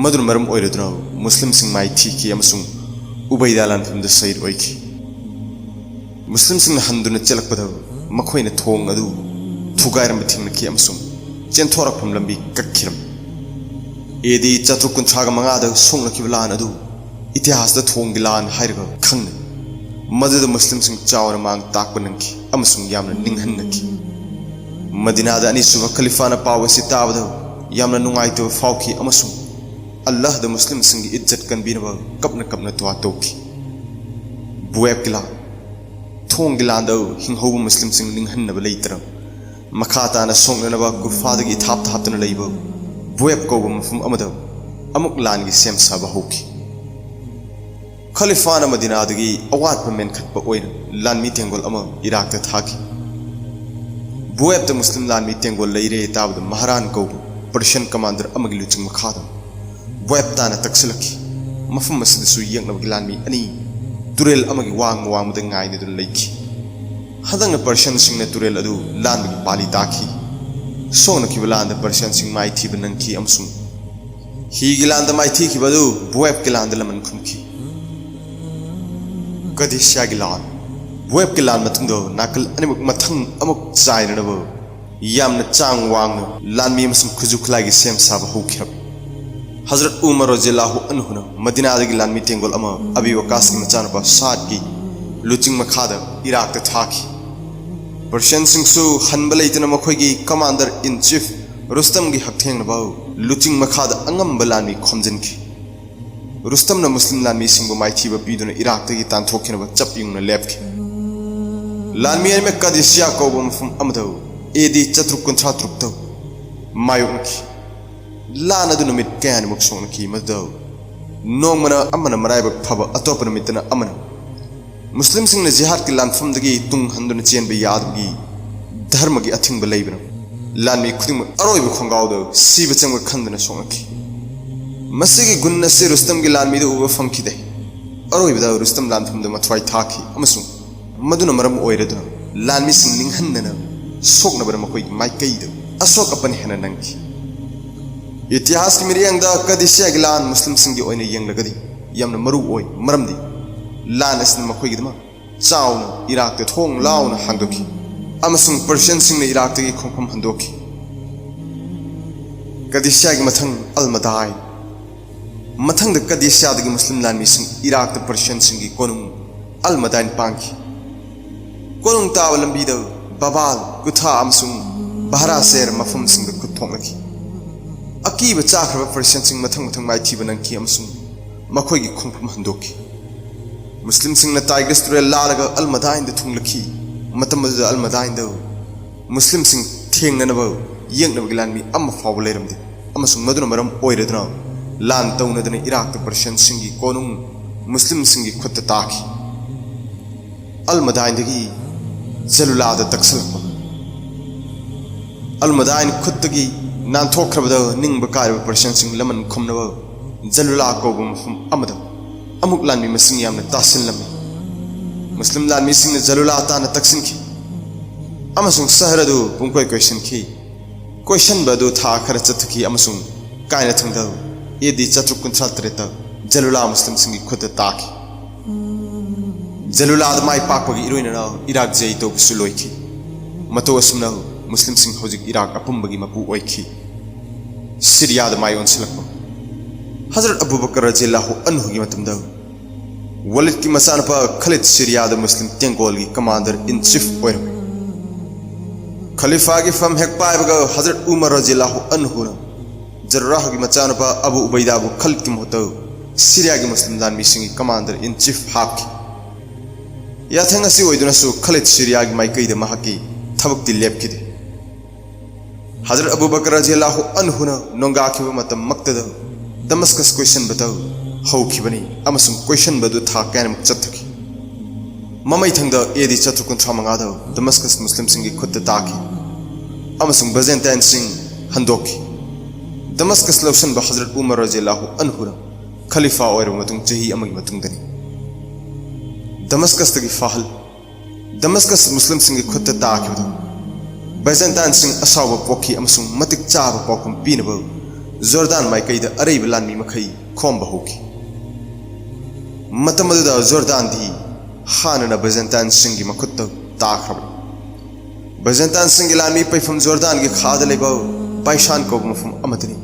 मदुन मरम ओइरदनो मुस्लिम सिंग माई थीखि अमसुंग उबैदा लानफमद सैर ओइखि मुस्लिम सिंग हंदुन चलकपद मखोइना थोंग अदु थुगाइरम थिंगनखि अमसुंग चेंथोरकफम लंबी कक्खिरम एदी चतुर कुंथ्राग मंगाद सोंगनखिब लान अदु इतिहासदा थोंगी लान हाइरगा खंग मदद मुस्लिम सिंग चावर मांग ताकप नंखि अमसुंग यामना निंगहन्नखि मदीनादा अनिसुब खलीफाना पावसी ताबद यामना नुंगाइतो फाउखि अमसुंग अल्लाह द मुस्लिम सिंग इज्जत कनबीनबा कपना कपना तुआ तोखि बुएब किला थोंग गिलांद हिंहौब मुस्लिम सिंग निंगहन्नबा लेतर मखाताना सोंगनबा कुफादगी थाप थापतना लेबा बुएब कौब मफुम अमद अमुक लानगी सेम साबा होखि खलीफाना मदीनादगी अवात मेनखतपा ओइन लानमी तेंगोल अमा इराकता थाखि बुएब मुस्लिम लानमी तेंगोल लेरे ताबद महारान कौब पर्शियन कमांडर अमगी लुचिंग मखादा बुएब ताना तक्सलखि मफुम मसदसु यंगनबगी लानमी अनि तुरेल अमगी वांग वांगमद ngainedun leikhi hadangna पर्शियन सिंगना तुरेल अदु लानबगी पाली ताखि सोंगना किबलांद पर्शियन सिंग माई थीब नंखि अमसुंग ही गिलांद माई थीखिबदु बुएब गिलांद लमन खुमखि कदिशिया गिलान बुएब गिलान मतुंदो नाकल अनिमुक मथंग अमुक चाइननबो यामना चांग वांगना लानमी अमसुंग खुजुखलागी सेम साबा होखिरब हजरत उमर रज़ियल्लाहु अन्हुना मदीनादगी लानमी तेंगोल अमा अबी वकास की मचानबा साद की लुचिंग मखादा इराकता थाखि पर्शियन सिंगसु हनबा लेतना मखोइगी कमांडर इन चीफ रुस्तम की हकथेंगनबा लुचिंग मखादा अंगंबा लानमी खोमजनखि रुस्तम न मुस्लिम लानमी सिंगबु माइथीबा पीदुना इराकतगी तानथोखिनबा चप युंगना लेपखि लानमी में कदिशिया कौबा मफुम अमदौ एदी चतुर कुंथ्रा त्रुक्तौ मायोंखि लान अदु नुमित कयानमुक सोंगनखि मदौ नोंमना अमना मराइबा फबा अतोप नुमितना अमना मुस्लिम सिंगना जिहाद की लानफमदगी तुंग हंदुना चेनबा यादगी धर्म की अथिंगबा लेबना लानमी खुदिंग अरोइबा खंगावदौ सीबा चंगबा खंदना सोंगनखि मसीगी गुन्ना से रुस्तम की लानमी दो उबा फंखिदे अरोइबदा रुस्तम लानफमदा मथवाई थाखि अमसुंग मदुना मरम ओइरदुना लानमी सिंग निंगहन्नना सोकनबरा मखोइगी माइकैदो अशोक अपन हेना नंखि इतिहास की मिरियंगदा कदिशिया की लान मुस्लिम सिंग की ओइना यंगलगदी यामना मरु ओइ मरमदी लान असिन मखोइगिदमा चावना इराकते थोंग लावना हांदोखि अमसुंग पर्शियन सिंगना इराकतगी खोंफम हंदोखि कदिशिया की मथंग अलमदाई मथंग कदिशियादगी मुस्लिम लानमी सिंग इराकता पर्शियन सिंग की कोनुंग अलमदाइन पांखि कोनुंग ताव लंबीदा बबाल कुथा अमसुंग बहरा सेर मफम सिंग कुथोंगखि अकीब चाखरबा पर्शियन सिंग मथंग मथंग माइथीबा नंखि अमसुंग मखोइगी खोंफम हंदोखि मुस्लिम सिंगना टाइग्रिस तुरेल लालगा अलमदाइन द थुंगलखि मतमदा अलमदाइन द मुस्लिम सिंग थेंगनबा यंगनबगी लानमी अम्मा फाव लेरमदे अमसुंग मदुना मरम ओइरदना लान तौनदना इराकता पर्शियन सिंग की कोनुंग मुस्लिम सिंग की खुद ताखि अलमदाइनदगी जलुलाद तक्सलपा अलमदाइन खुदगी नानथोखरबदा निंगबा कायबा पर्शियन सिंग लमन खुमनबा जलुला कौबा मफम अमदा अमुक लानमी मसिंग यामना तासिनलमे मुस्लिम लानमी सिंगना जलुला ताना तक्सिनखि अमसुंग सहरदु पुंकोय क्वेश्चनखि क्वेश्चनबदु था खरा चथखि अमसुंग कायना थंगदा एदी चतुर कुंथ्रा त्रेता जलुला मुस्लिम सिंग की खुद ताखि जलुला माई पाकपगी इरोइनना इराक जई तोबसु लोइखि मतो असुमना मुस्लिम सिंग हौजिक इराक अपुंबगी मपु ओइखि सिरियाद माई ओनसलकपा हजरत अबू बकर रज़ियल्लाहु अन्हु की मतमदा वलिद की मचानपा खलिद सिरियाद मुस्लिम तेंगोल की कमांडर इन चीफ ओइरमे खलीफा की फम हेक पाइबगा हजरत उमर रज़ियल्लाहु अन्हु जर्राह की मचानपा अबू उबैदाबु खलिद की महतो सिरिया की मुस्लिम लानमी सिंग की कमांडर इन चीफ हापखि याथंग असि ओइदुनसु खलिद सिरिया की माइकैदा महकी थबक्ति लेपखिदे हजरत अबू बकर रज़ियल्लाहु अन्हुना नोंगाखिबा मतम मक्तदा दमस्कस क्वेश्चन बताओ हौखिबनी अमसुम क्वेश्चन बदु था कैन चथखि ममै थंगदा एदी चतु कुंथ्रा मंगादा दमस्कस मुस्लिम सिंह खुद ताखि अमसुम बजेंताइन सिंह हंदोखि दमस्कस लौसन ब हजरत उमर रज़ियल्लाहु अन्हुना खलीफा और मतुंग चही अमगी मतुंगदनी दमस्कस तगी फाहल दमस्कस मुस्लिम सिंह खुद ताखिबदा बजेंताइन सिंह असाव पोखी अमसुम मतिक चाब पौखम पीनब जोर्दान माइकैदा अरैब लानमी मखै खोम होखि मतमदुदा जोर्दान दी हानना बजेंताइन सिंह की मखुत ताखब बजेंताइन सिंह लानमी पैफम जोर्दान की खाद लेब बाइशान को मफम अमदनी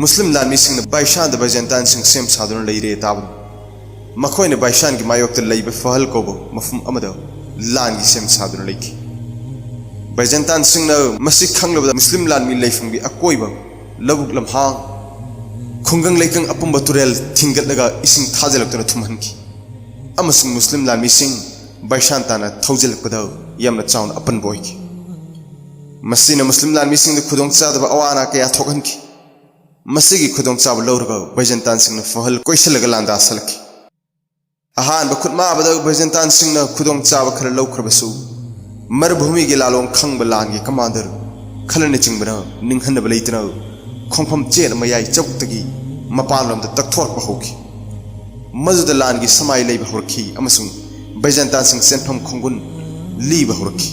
मुस्लिम लानमी सिंह बाइशान द बजेंताइन सिंह सेम सादुन लेरे ताबन मखोइने बाइशान की मायोक्त लेब फहल को मफम अमद लान की सेम सादुन लेखि बजेंताइन सिंह मसी खंगलब मुस्लिम लानमी लेफम भी अकोइब लबुक लम्हांग खुंगंग लेकंग अपुंब तुरेल थिंगतलगा इसिंग थाजलक्तना थुमहनखि अमसुंग मुस्लिम लानमी सिंह बाइशान ताना थौजलकपदा यामना चाउन अपन बोइखि मसीना मुस्लिम लानमी सिंह खुदोंग चादबा अवाना कया थोकहनखि मसीगी खुदोंग चाब लौरगा बजेंताइन सिंह फहल कोइसलगा लांदा सलखि अहान बखुदमाबदा बजेंताइन सिंह खुदोंग चाब खर लौखरबसु मरुभूमि के लालों खंग लांगे कमांडर खलने चिंबना निंहनब लेतना खोंफम चेल मयाई चौकतगी मपानलोमदा तकथोरप होखि मजुद लान की समाय लेब होरखि अमसुंग बजेंताइन सिंह सेनफम खोंगुन लीब होरखि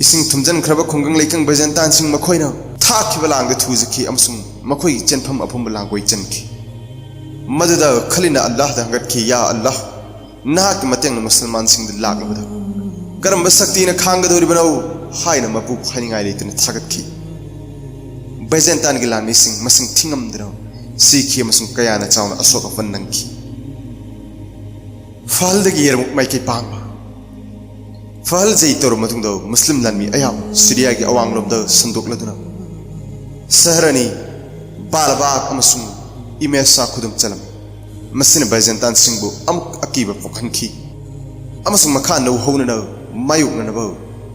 इसिंग थुमजन खरब खोंगंग लेकंग बजेंताइन सिंह मखोइना थाखिब लांग थुजखि अमसुंग मखोइ चेनफम अफुम लांगोइ चनखि मजुदा खलिना अल्लाह दा हंगतखि या अल्लाह नाहक मतेंग मुसलमान सिंह लागलबदा करम शक्ति न खांगदोरिबनो हाइना मपु फाइनिंगाइ लेतन थागतखि बजेंताइन की लानमी सिंह मसिंग थिंगमदनो सीखी मसुंग कयाना चाउन अशोक अपन नंखि फहल दगी येरमुक माइके पांगबा फहल जै तोर मतुंगदो मुस्लिम लानमी अयाम सिरिया की अवांगलोमदा संदोकलदुना सहरनी बालबाग अमसुंग इमेसा खुदुम चलम मसिन बजेंताइन सिंहबु अमुक अकीबा पोखनखि अमसुंग मखा नौ हौनना मायुकनब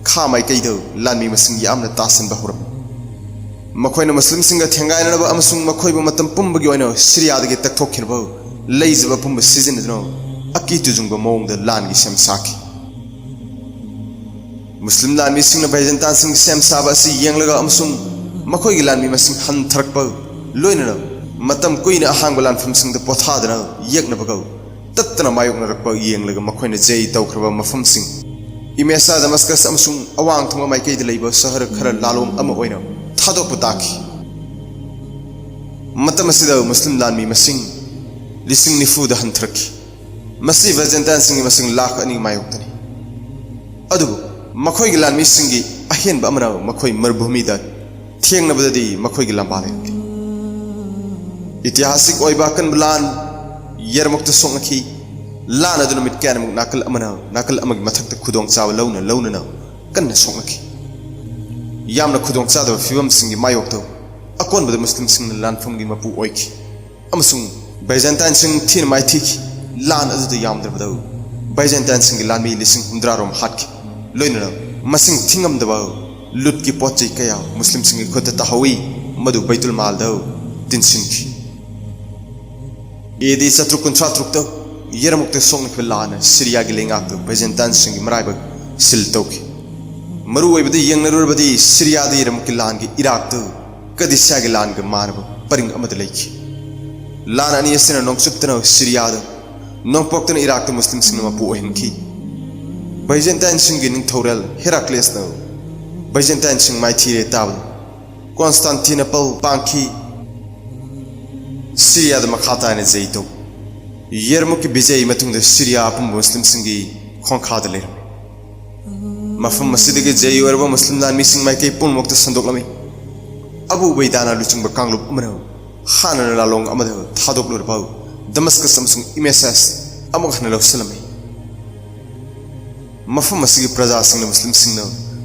खा माइकैदो लानमी मसिंग यामना तासनबा होरम मखोइना मुस्लिम सिंह थेंगाइनब अमसुंग मखोइबु मतम पुंबगी ओइना सिरियादगी तकथोखिरब लेइजब पुंब सिजनदनो अकी तुजुंग मोंग लान की सेम साखि मुस्लिम लानमी सिंह बजेंताइन सिंह सेम साब असि येंगलगा अमसुंग मखोइगी लानमी मसिंग हंथरकब लोइनना मतम कुइना अहांग लानफम सिंह पोथादना येकनबगौ तत्तना मायुकनरकब येंगलगा मखोइना जै तौखरब मफम सिंह इमेसा दमस्कस अमसुंग अवांग थंग माइकैद लेब शहर खर लालोम अमा ओइना थादोप ताखि मतम असिदा मुस्लिम लानमी मसिंग लिसिंग निफुदा हंथरखि मसी बजेंताइन सिंह मसिंग लाख अनि मायोक्तनी अदुबु मखोइगी लानमी सिंगी अहेनबा अमना मखोइ मरुभूमिदा थेंगनबददी मखोइगी लंबाले ऐतिहासिक ओइबा कनबलान येरमुक्त सोंगखि लान अदुन मिट कैनमुक नाकल अमगी मथक्ता खुदोंग चाव लौना कन्ना सोंगखि यामना खुदोंग चादब फिबम सिंगी मायोक्तो अकोनबद मुस्लिम सिंह लानफमगी मपु ओइखि अमसुंग बजेंताइन सिंह थिन माइथिखि लान अदुद यामद्रबद बजेंताइन सिंह लानमी लिसिंग 100 रोम हाटखि लोइनना मसिंग थिंगमदब लुट की पोचै कया मुस्लिम सिंह खुद तहवी मधु बैतुल माल दो तिनसिंखि एदी शत्रु कुंथ्रा त्रुक्त येरमुक्त सोंग लान सिरिया की लेंगाक बजेंताइन सिंह मराइब सिल तौखि मरु ओइबदि येंगनरुबदि सिरिया द येरमुक लान की इराक कदिस्या की लान के मानब परिंग अमद लेखि लान अनि असिना नोंगचुक्तना सिरिया द नोंगपोक्तना इराक मुस्लिम सिंह मपु ओहिनखि बजेंताइन सिंह की निंगथौरल हेराक्लेस न बजेंताइन सिंह माइथिरे ताबल कॉन्स्टेंटिनोपल पांखि सिरिया द मखाताने जैतो येरमुक बिजय मतुंग सिरिया अपुम मुस्लिम सिंह की खोंखाद लेरमे मफम मसीदगी जय ओरब मुस्लिम लानमी सिंह माइके पुनमुक्त संदोकलमी अबू बैदाना लुचिंग कांगलुप अमन हानन लालोंग अमद थादोकलुरबा दमस्कस अमसुंग इमेसस अमुक हन लौसलमी मफम मसीगी प्रजा सिंह मुस्लिम सिंह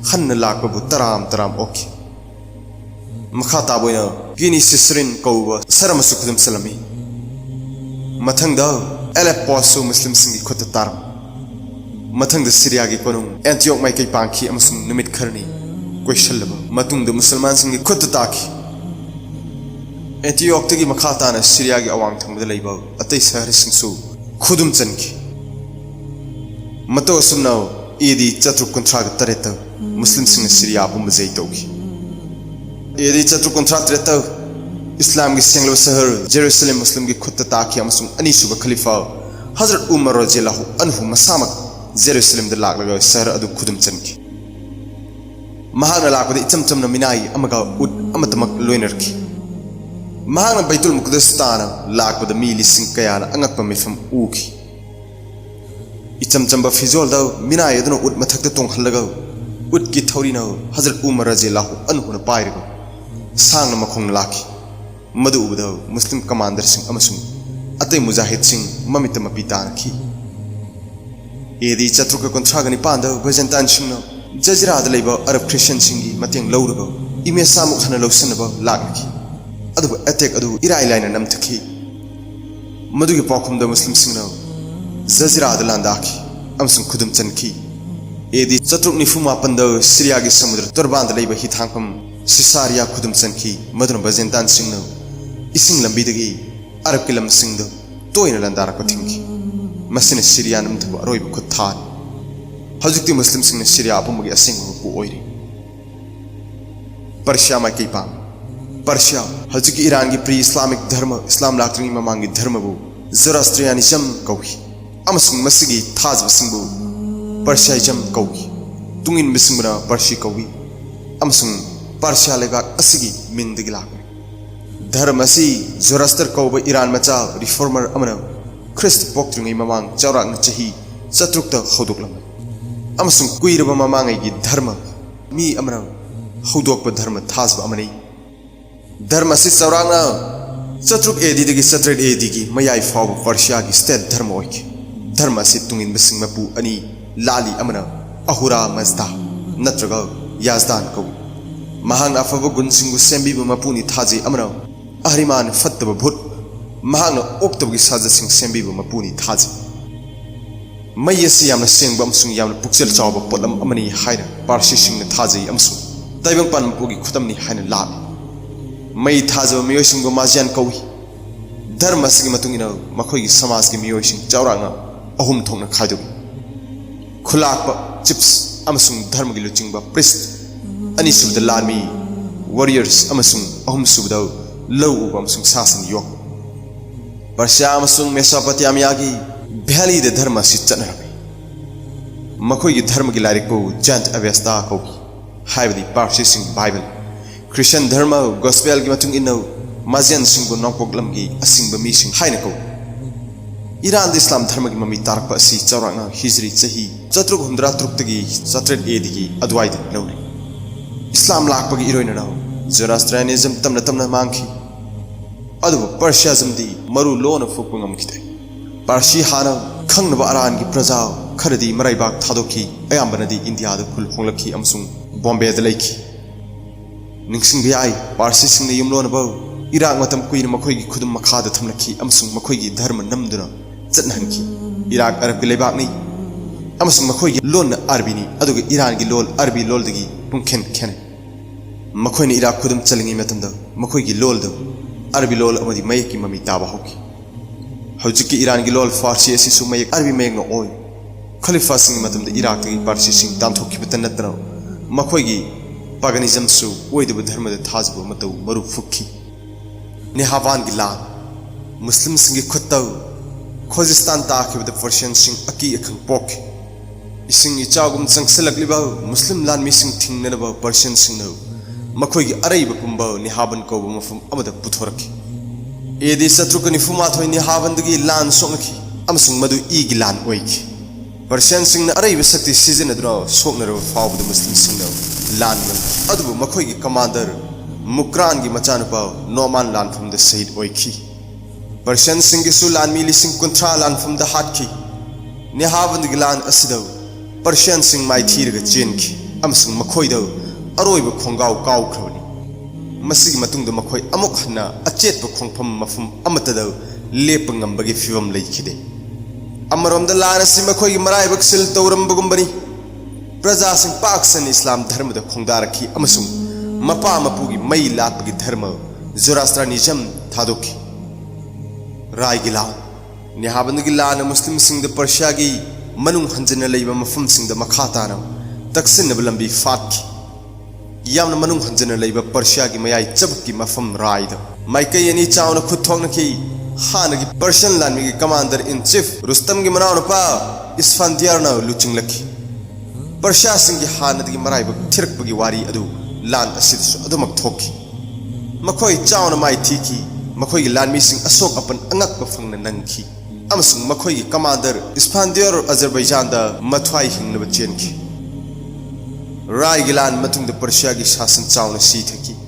हन लाकबु तराम ओखि मखा ताबोइना गिनी सिसरिन कौब सरमसु खुदम सलमी मथंगदा एलेपोसु मुस्लिम सिंह खुद तारम मथंग सीरिया की कोनुंग एंटियोक माइकई पांखी अमसुंग निमित खरनी क्वेश्चन मतुंग मुसलमान सिंह खुद ताकी एंटियोक तगी मखा ताना सीरिया की अवांग थंगद लैबा अतै शहर सिंसु खुदुम चनकी मतो असुमनाव ईदी चतुर कुंथ्रा तरेत मुस्लिम सिंह सीरिया पुम जई तौकी ईदी चतुर कुंथ्रा तरेत इस्लाम की सेंगलो शहर जेरूसलम मुस्लिम की खुद ताकी अमसुंग अनीसुब खलीफा हजरत उमर रज़ियल्लाहु अन्हु मसामक जेरूसलम द लागलगा शहर अदु खुदुम चनकी महागना लाकद इचम चमना मिनाई अमगा उद अमतमक लोइनरकी महागना बैतुल मुक़द्दस ताना लाकद मी लिसिंग कयाना अंगकप मिफम उकी इचम चंबा फिजोल दा मिनाई अदुना उद मथक तोंखलगा उद की थौरीना हजरत उमर रज़ियल्लाहु अन्हु न पाइरगा सांग मखोंग लाकी मदु उबदा मुस्लिम कमांडर सिंह अमसुंग अतै मुजाहिद सिंह ममित मपीतान की एदी चतुर्क कुंथ्रागनि पांद भजनतान सिंह जजराद लेबा अरब क्रिश्चियन सिंह की मतेंग लौरगा इमे सामुख हन लौसनबा लागनकी अदु अटैक अदु इराई लाइन नमथकी मदुगी पाखुमदा मुस्लिम सिंह जजराद लांदाकी अमसुंग खुदुम चनकी एदी चतुर्क निफु मापंद सीरिया की समुद्र तुरबांद लेबा हिथांगपम सिसारिया खुदुम चनकी मदुन भजनतान सिंह इसिंग लंबीदगी अरब के लम सिंह तोयना लंदारक थिंकी मसिन सीरिया नमथब अरोइब खुथान हजुक्ति मुस्लिम सिंह सीरिया पुमगी असिंग पु ओइरी पर्शिया मा केपा पर्शिया हजुकी ईरान की प्री इस्लामिक धर्म इस्लाम लाक्ट्रिंग ममांगी धर्मबु ज़ोरास्ट्रियानिज्म कौही अमसुंग मसिगी थाजब सिंबु पर्शियाइज्म कौही तुंगिन मिसिंगना पर्शी कौही अमसुंग पर्शिया लेगा असिगी मिंदगी लाक धर्म असी ज़ोरास्टर कौब ईरान मचा रिफॉर्मर अमना ख्रिस्त पोक्ट्रिंग ममांग चौरांग चही चतुर्क हौदोकलम अमसुंग कुइरब ममांग की धर्म मी अमना हौदोक धर्म थाजब अमनी धर्म असी चौरांग चतुर्क एदी दगी चतुर्क एदी की मयाई फाव पर्शिया की स्टेट धर्म ओइकी धर्म असी तुंगिन बिसिंग मपु अनि लाली अमना अहुरा मजदा नत्रगा याजदान कौ महांग अफब गुनसिंगु सेंबीब मपुनी थाजी अमना अहरिमान फत्तब भूत महांग ओक्तब की साजा सिंह सेंबीब मपुनी थाजी मई असी यामना सेंगब अमसुंग यामना पुक्सेल चावब पोलम अमनी हायना पारसी सिंह थाजी अमसुंग ताइबंग पान मपुगी खुतमनी हायना लाब मई थाजब मियोसिंगु माजियान कौही धर्म असिगी मतुंगिना मखोगी समाज की मियोसिंग चौरांगा अहुम थोंगना खायदोगी खुलाकप चिप्स अमसुंग धर्म की लुचिंगब प्रिस्ट अनीसुबद लामी वॉरियर्स अमसुंग अहुम सुबद लौ उब अमसुंग सासन योग पर्शिया अमसुंग मेसोपोटामिया की भैली दे धर्म से चनरबी मखोगी धर्म की लारिक को जंत अव्यस्ता को हाइबदी पारसी सिंह बाइबल क्रिश्चियन धर्म गॉस्पेल की मतुंग इन्नो माजियन सिंह नौपोगलम की असिंग बमी सिंह हाइना को ईरान इस्लाम धर्म की मम्मी तारक असी चौरांगा हिजरी चही चतुर्क हुंद्रा तुरुक्तगी चतुर्क एदिगी अद्वाइद लौरी इस्लाम लाकपगी इरोइना ज़ोरास्ट्रियानिज्म तमना तमना मांखी अदु पर्शियाज्मदी मरु लोन फुकपंगम खिते पारसी हाना खंगनब अरान की प्रजा खरदी मराइबाग थादोखी अयाम्बनदी इंडिया द खुल होंगलखी अमसुंग बॉम्बे द लैखी निंगसिंग बियाई पारसी सिंह युमलोन बौ इराक मतम कुइन मखोई की खुदम मखाद थमलखी अमसुंग मखोई की धर्म नमदुना चतनहनखी इराक अरब के लेबाकनी अमसुंग मखोई की लोन अरबीनी अदुग ईरान की लोल अरबी लोलदगी पुंखेन खेने मखोई इराक खुदम चलिंगी मतंदा मखोई की लोल दो अरबी लोल अमदी मयक की ममी ताबा होगी हौजिक की ईरान की लोल फारसी असिसु मयक अरबी मयक न ओय खलीफा सिंह मतंदा इराक की पारसी सिंह तामथोकी बतन नतना मखोई की पागनिज्म सु ओइदब धर्म द थाजब मतौ मरु फुक्की नेहावान की लान मुस्लिम सिंह की खुत्तौ खोजिस्तान ताखिबद पर्शियन सिंह अकी अखंग पोक इसिंग इचागुम संगसलकलिबा मुस्लिम लान मिसिंग थिंगनब पर्शियन सिंह मखोई अरैब पुंब निहाबन कौब मफम अमद पुथोरखी एदी शत्रुक निफुमाथोय निहाबनदगी लान सोंगखी अमसुंग मदु ईगी लान ओइखी पर्शियन सिंह अरैब शक्ति सिजनदुना सोंगनरब फावद मुस्लिम सिंह लान अदुबु मखोई कमांडर मुक्रान की मचानुपा नोमान लानफम द शहीद ओइखी पर्शियन सिंह की सु लानमी लिसिंग कुंथ्रा लानफम द हाटखी निहाबनदगी लान असिदौ पर्शियन सिंह माइथीरग चेनखी अमसुंग मखोइदौ अरोइब खोंगाव काउख्रबनी मसिगी मतुंग मखोई अमुक हन्ना अचेत खोंफम मफम अमतद लेप ngambagi फिवम लेखिदे अमरोमद लान असि मखोई मराइबक सिल तौरमबगुंबनी प्रजा सिंह पाकसन इस्लाम धर्म द खोंदारखी अमसुंग मपा मपुगी मई लापगी धर्म ज़ोरास्ट्रानिज्म थादोखी राय गिला निहाबन गिला मुस्लिम सिंह द पर्शिया की मनुंग हंजन लेब मफम सिंह द मखाताना तकसिन बलंबी फाटकी यामन मनुंग हंजन लेब पर्शिया की मयाई चबक की मफम राय द माइकई अनी चावना खुथोंगनखी हानगी पर्शियन लानमी की कमांडर इन चीफ रुस्तम की मनावनपा इस्फांदियारना लुचिंगलखी पर्शिया सिंह की हानदगी मराइबक थिरकपगी वारी अदु लान असिदसु अदुमक थोकी मखोई चावना माई थीकी मखोई की लानमी सिंह अशोक अपन अंगक फंगन नंगखी अमसुंग मखोई की कमांडर इस्फांदियार अजरबैजान द मथवाई हिंगनब चेनखी राय गिलान मतुंग द पर्शिया की शासन चावना सीथकी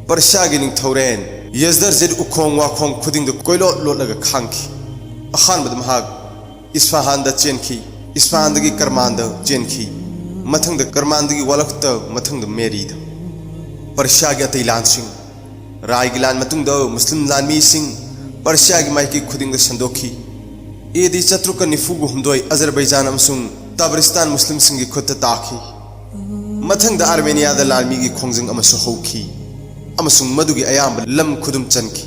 पर्शिया की निंगथौरेन यजदर जेद उखोंग वाखोंग खुदिंग द कोइलो लोटलगा खांखी अहानबद महाग इस्फहान द चेनखी इस्फहान दगी करमान द चेनखी मथंग द करमान दगी वलखत मथंग द मेरी द पर्शिया की अतैलान सिंह राय गिलान मतुंग द मुस्लिम लानमी सिंह पर्शिया की माइकी खुदिंग द संदोखी एदी चत्रुक निफुगु हुमदोय अजरबैजान अमसुंग तबरिस्तान मुस्लिम सिंह की खुद ताखी मथंग द आर्मेनिया द लानमी की खोंजंग अमसु हौखी अमसुंग मदुगी अयाम लम खुदुम चनकी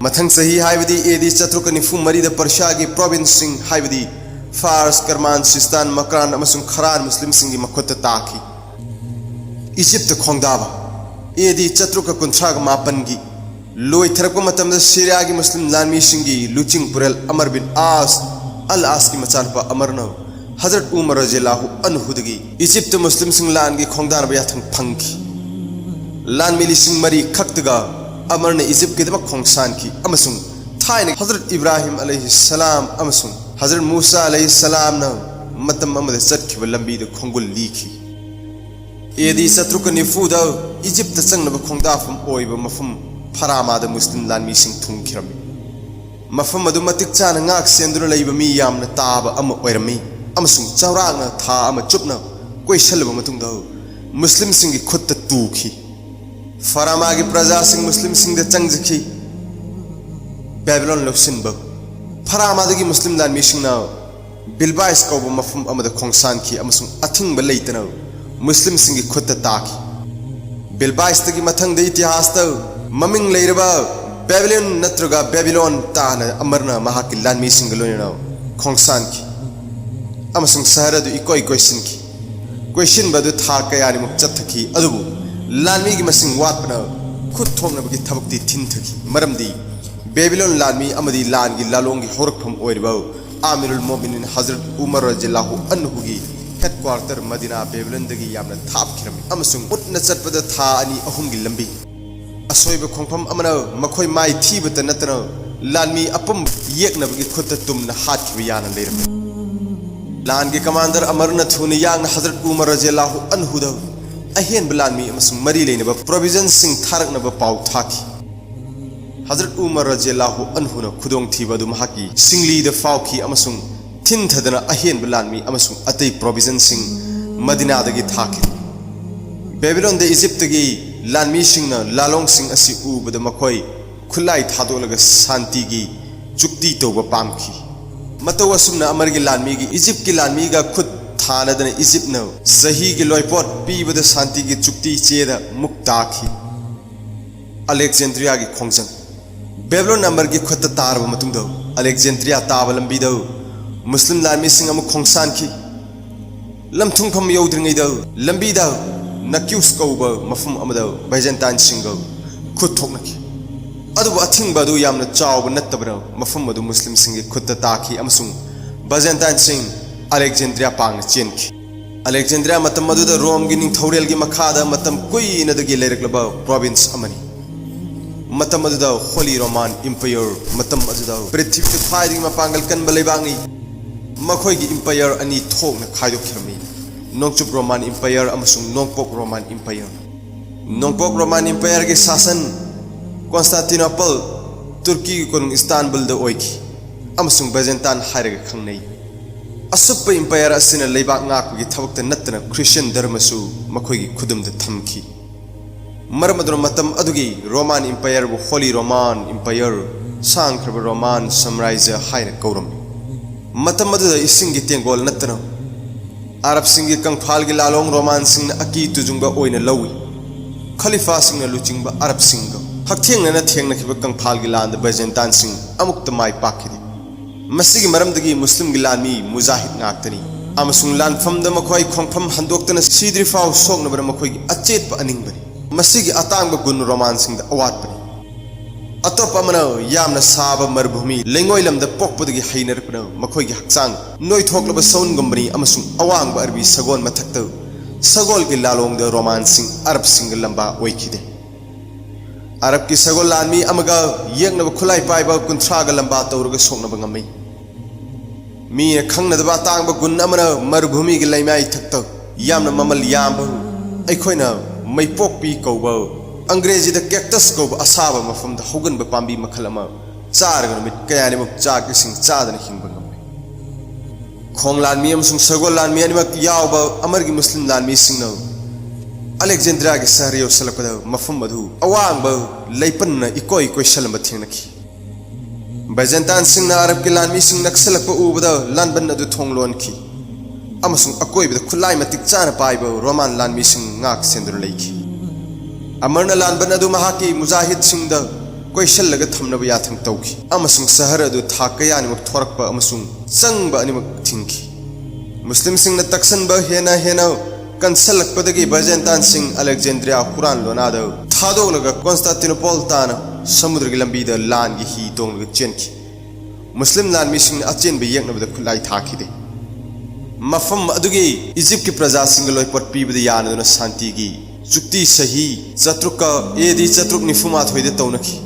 मथंग सही हाइबदी एदी चत्रुक निफु मरी द पर्शिया की प्रोविंस सिंह हाइबदी फारस करमान सिस्तान मकरान अमसुंग खरान मुस्लिम सिंह की मखुत ताखी इजिप्त खोंगदाबा एदी चत्रुक कुंथ्राग मापन की लोई थरक मतम सीरिया की मुस्लिम लानमी सिंह की लुचिंग पुरल अमर बिन आस अल आस की मचानपा अमरनो हजरत उमर रज़ियल्लाहु अन्हु दगी इजिप्त मुस्लिम सिंह लान की खोंगदान बयाथंग फंकी लान मिली सिंह मरी खक्तगा अमर ने इजिप्त की दमक खोंगसान की अमसुंग थाइने हजरत इब्राहिम अलैहिस्सलाम अमसुंग हजरत मूसा अलैहिस्सलाम न मतम अमद चटखिब लंबी द खोंगुल लीखी एदी शत्रुक निफुद इजिप्त चंगनब खोंगदाफम ओइब मफम फरामा द मुस्लिम लानमी सिंह थुंखिरमी मफम अदु मतिक चान ngaक सेंदुन लेब मी यामन ताब अम ओइरमी अमसुंग चौरांग था अम चुपना कोइसल मतुंग द मुस्लिम सिंह की खुद तूखी फरामा की प्रजा सिंह मुस्लिम सिंह द चंगजखी बेबीलोन लौसिनब फरामा दगी मुस्लिम लानमी सिंह ना बिलबाइस कौब मफम अमद खोंगसान की अमसुंग अथिंग बलैतना मुस्लिम सिंह की खुद ताकी बिलबाइस तगी मथंग द इतिहास त ममिंग लेरबा बेबीलोन नत्रगा बेबीलोन ताना अमरना महाकी लानमी सिंह लोयना खोंगसान की अमसुंग शहर दु इकोय क्वेश्चन की क्वेश्चन बदु था कयानि मुक चथकी अदुबु लानमी की मसिंग वातपना खुद थोंगनबगी थबकती थिनथकी मरमदी बेबीलोन लानमी अमदी लान की लालोंग की होरकफम ओइरबा आमिरुल मोमिनिन हजरत उमर रज़ियल्लाहु अन्हु की हेडक्वार्टर मदीना बेबीलोन दगी यामना थापखिरमी अमसुंग उतना चटपद था अनि अहुम की लंबी असोइब खोंफम अमना मखोय माई थीबत नतना लानमी अपम येकनबगी खुद तुमना हातखिब याना लेरमी लान के कमांडर अमरना थुन यांग हजरत उमर रज़ियल्लाहु अन्हु द अहेन लानमी अमसुंग मरी लेनब प्रोविजन सिंह थारकनब पाउ थाकी हजरत उमर रज़ियल्लाहु अन्हु न खुदोंग थीबदु महाकी सिंगली द फाउकी अमसुंग थिन थदना अहेन लानमी अमसुंग अतै प्रोविजन सिंह मदीना दगी थाकी बेबीलोन द इजिप्त की लानमी सिंह न लालोंग सिंह असि उबद मखोय खुलाई थादोलग शांति की चुक्ति तोब पामखी मतौ असुमना अमर की लानमी की इजिप्त की लानमी का खुद थानदन इजिप्त न सही की लोयपोट पीबद शांति की चुक्ति चेद मुक्ताखी अलेक्जेंड्रिया की खोंजंग बेबीलोन नंबर की खुद तारब मतुंग दो अलेक्जेंड्रिया ताब लंबी दो मुस्लिम लानमी सिंह अमु खोंसान की लमथुंगफम यौद्रिंगै दो लंबी दो नक्यूस कौब मफम अमद बैजेंटाइन सिंह खुद थोकनकी अदुब अथिंगबदु यामना चाव नत्तबरा मफम अदु मुस्लिम सिंह की खुद ताखी अमसुंग बैजेंटाइन सिंह अलेक्जेंड्रिया पांग चेनकी अलेक्जेंड्रिया मतम मदुद रोम की निंगथौरेल की मखादा मतम कुइनदगी लेरकलब प्रोविंस अमनी मतम अदुद होली रोमान इंपायर मतम अदुद पृथ्वी की ख्वाइदगी मपांगल कनब लेबांगनी मखोय की इंपायर अनि थोकना खाइदोखिरमी नोंगचुप रोमान इंपायर अमसुंग नोंगपोक रोमान इंपायर नोंगपोक रोमान इंपायर के शासन कॉन्स्टेंटिनोपल तुर्की की कोनुंग इस्तानबुल द ओइखी अमसुंग बैजेंटाइन हाइरग खंगनै असुप इंपायर असिना लेबाक ngaकगी थबक नत्तना क्रिश्चियन धर्मसु मखोयगी खुदुमद थमखी मरमदुन मतम अदुगी रोमान इंपायर बु होली रोमान इंपायर सांख्रब रोमान साम्राज्य हाइना कौरम मतम मदुदा इसिंग गी तेंगोल नत्तनो अरब सिंह गी कंगफाल गी लालोंग रोमान सिंह न अकी तुजुंगबा ओइना लौई खलीफा सिंह न लुचिंगबा अरब सिंह गो हकथेंग न थेंग न खिबा कंगफाल गी लांद बैजेंतान सिंह अमुक्त माई पाखिदि मसिगी मरमदगी मुस्लिम गी लामी मुजाहिद नाक्तनी अमसुंग लानफम द मखोई खोंगफम हंदोक्तन सीद्रिफाव सोगनबर मखोई अचेत प अनिंगबनी मसिगी अतांग गुण रोमान सिंह द अवातबनी अतोप अमना यामना साब मरुभूमि लेंगोई लमद पोकपदगी हैनरपना मखोई हक्चांग नोई थोकलब सौनगुंबनी अमसुंग अवांग अरबी सगोल मथक्त सगोल की लालोंग द रोमान सिंह अरब सिंह लंबा ओइखिदे अरब की सगोल लानमी अमगा येंगनब खुलाई पाइबा कुंथ्राग लंबा तौरग सोंगनब ngami मी खंगनदबा तांग गुण अमना मरुभूमि की लैमाई थक्त यामना ममल याम अखोइना मैपोकपी कौब अंग्रेजी द कैक्टस कौब असाब मफम द होगन ब पांबी मखल अमा चारग नुमित कयानि मुक चाक सिंह चादन हिंग ngami खोंग लानमी अमसुंग सगोल लानमी अनिमक यावब अमर की मुस्लिम लानमी सिंह अलेक्जेंड्रिया के शहर योसलपद मफम मधु अवांग लैपन इकोई कोई शलम थेंगनखी बैजेंतान सिंह अरब के लानमी सिंह नक्सलप उबद लानबन अदु थोंगलोनखी अमसुंग अकोइबद खुलाई मतिक चान पाइब रोमान लानमी सिंह ngak सेंदुर लैखी अमरना लानबन अदु महाकी मुजाहिद सिंह द कोई शल्लग थमनब याथंग तौखी अमसुंग शहर अदु थाकयानिमक थोरकप अमसुंग चंगब अनिमक थिंखी मुस्लिम सिंह न तक्सनब हेना हेना कंसलकपदगी बैजेंतान सिंह अलेक्जेंड्रिया कुरान लोनाद थादोलग कॉन्स्टेंटिनोपल तान समुद्र की लंबी द लान की ही तोंग चेनखी मुस्लिम लानमी सिंह अचेनब येंगनबद खुलाई थाखिदे मफम अदुगी इजिप्ट की प्रजा सिंह लोय पट पीबद यानदुना शांति की चुक्ति सही चतुक एदी चतुक निफुमा थोइदे तौनखी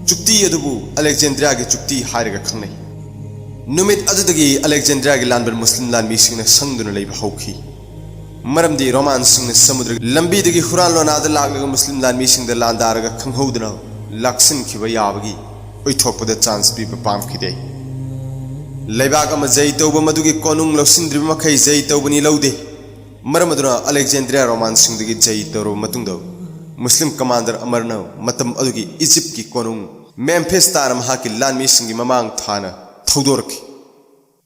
चुक्ति अदुबु अलेक्जेंड्रिया की चुक्ति हायरग खंगनै नुमित अदुदगी अलेक्जेंड्रिया की लानबन मुस्लिम लानमी सिंह संगदुना लैब हौखी मरमदी रोमान सिंह समुद्र लंबी दगी हुरान लोनाद लागलग मुस्लिम लानमी सिंह द लांदारग खंगहौदना लाक्सिनखिब याबगी ओइथोकपद चांस पीब पामखिदे लैबाक अमा जै तौब मदुगी कोनुंग लौसिंद्रिब मखै जै तौबनी लौदे मरमदुना अलेक्जेंड्रिया रोमान सिंह दगी जै तौरब मतुंग मुस्लिम कमांडर अमरना मतम अदुगी इजिप्ट की कोनुंग मेम्फिस तार महाकी लानमी सिंह की ममांग थाना थौदोरखी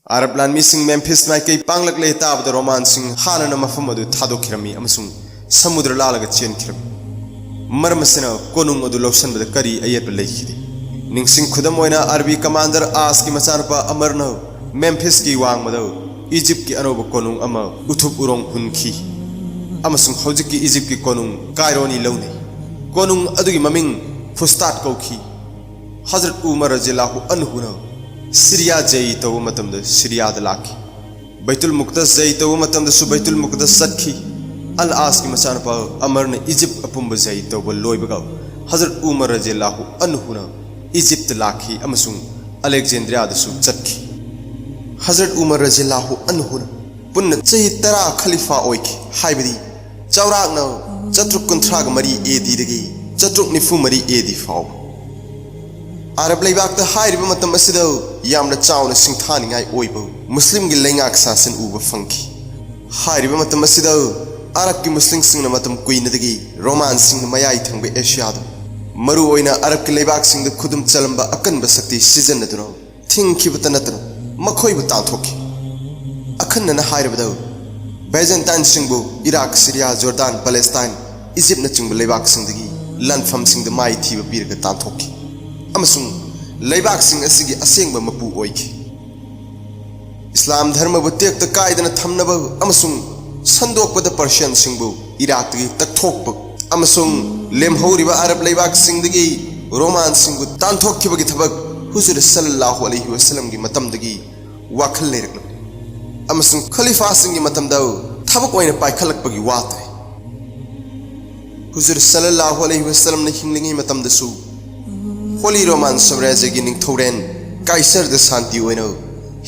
अरब लानमी सिंह मेम्फिस माइकई पांगलक ले ताबद रोमान सिंह हानना मफम अदु थादोखिरमी अमसुंग समुद्र लालग चेनखिरमी मरमसिना कोनुंग अदु लौसनबद करी अयेब लैखिदे निंगसिंग खुदम ओइना अरबी कमांडर आस की मचानपा अमरना मेम्फिस की वांगमद इजिप्ट की अनोब कोनुंग अमा उथुप उरोंग हुनखी अमसुंग हौजिक की इजिप्ट की कोनुंग कायरोनी लौने कोनुंग अदुगी ममिंग फुस्तात कौखी हजरत उमर रज़ियल्लाहु अन्हुना सीरिया जई तब मतमद सीरिया द लाखी बैतुल मुक़द्दस जई तब मतमद सु बैतुल मुक़द्दस सदखी अल आस की मचानपा अमर ने इजिप्ट अपुंब जई तब लोइबगा हजरत उमर रज़ियल्लाहु अन्हुना इजिप्ट लाखी अमसुंग अलेक्जेंड्रिया दसु चटखी हजरत उमर रज़ियल्लाहु अन्हुना पुन्न चही 10 खलीफा ओइखी हाइबदी चौराकना चतुक कुंथ्राग मरी एदी दगी चतुक निफु मरी एदी फाव अरब लैबाक हाइरिब मतम असिद यामना चावना सिंथानिंगाई ओइब मुस्लिम गी लैंगाक शासन उब फंखी हाइरिब मतम असिद अरब की मुस्लिम सिंह मतम कुइनदगी रोमान सिंह मयाई थंग एशियाद मरु ओइना अरब की लैबाक सिंह खुदुम चलंबा अकनब शक्ति सिजनदुनो थिंखिबत नतन मखोइब तांथोखी अखनना हाइरिबद बैजेंतान सिंहबु Iraq Syria Jordan Palestine Egypt न चिंग लैबाक सिंहदगी लनफम सिंह माई थीब पीरग तांथोखी अमसुंग लैबाक सिंह असिगी असेंग मपु ओइखी इस्लाम धर्म बु तेक कायदन थमनब अमसुंग संदोकपद पर्शियन सिंहबु इराक तगी तकथोकप अमसुंग लेमहौरिब अरब लैबाक सिंहदगी रोमान सिंहबु तांथोखिबगी थबक हुजूर सल्लल्लाहु अलैहि वसल्लम की मतमदगी वाखल लेरक अमसुंग खलीफा सिंह की मतमदा थबक ओइना पाइखलकपगी वात हुजूर सल्लल्लाहु अलैहि वसल्लम ने हिंगलिंगी मतमदसु होली रोमान साम्राज्य की निंगथौरेन काइसर द शांति ओइना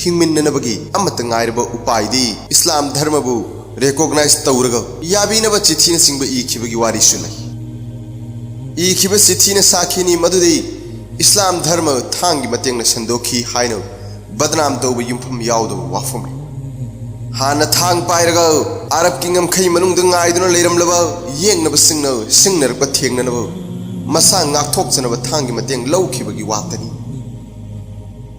हिंगमिन्ननबगी अमत ngairba उपायदी इस्लाम धर्मबु रिकॉग्नाइज तौरग याबीनब चिठीन सिंह इखिबगी वारिसु लई इखिब चिठीन साखिनी मदुदी इस्लाम धर्म थांगी मतेंग संदोखी हाइनो बदनाम तौब युमफम यावदो वाफम हाना थांग पाइरग अरब किंगम खै मनुंग ngaiduna लेरमलब येंगनब सिंगनरक थेंगनब मसा ngaktokjanab थांगी मतेंग लौखिबगी वातनी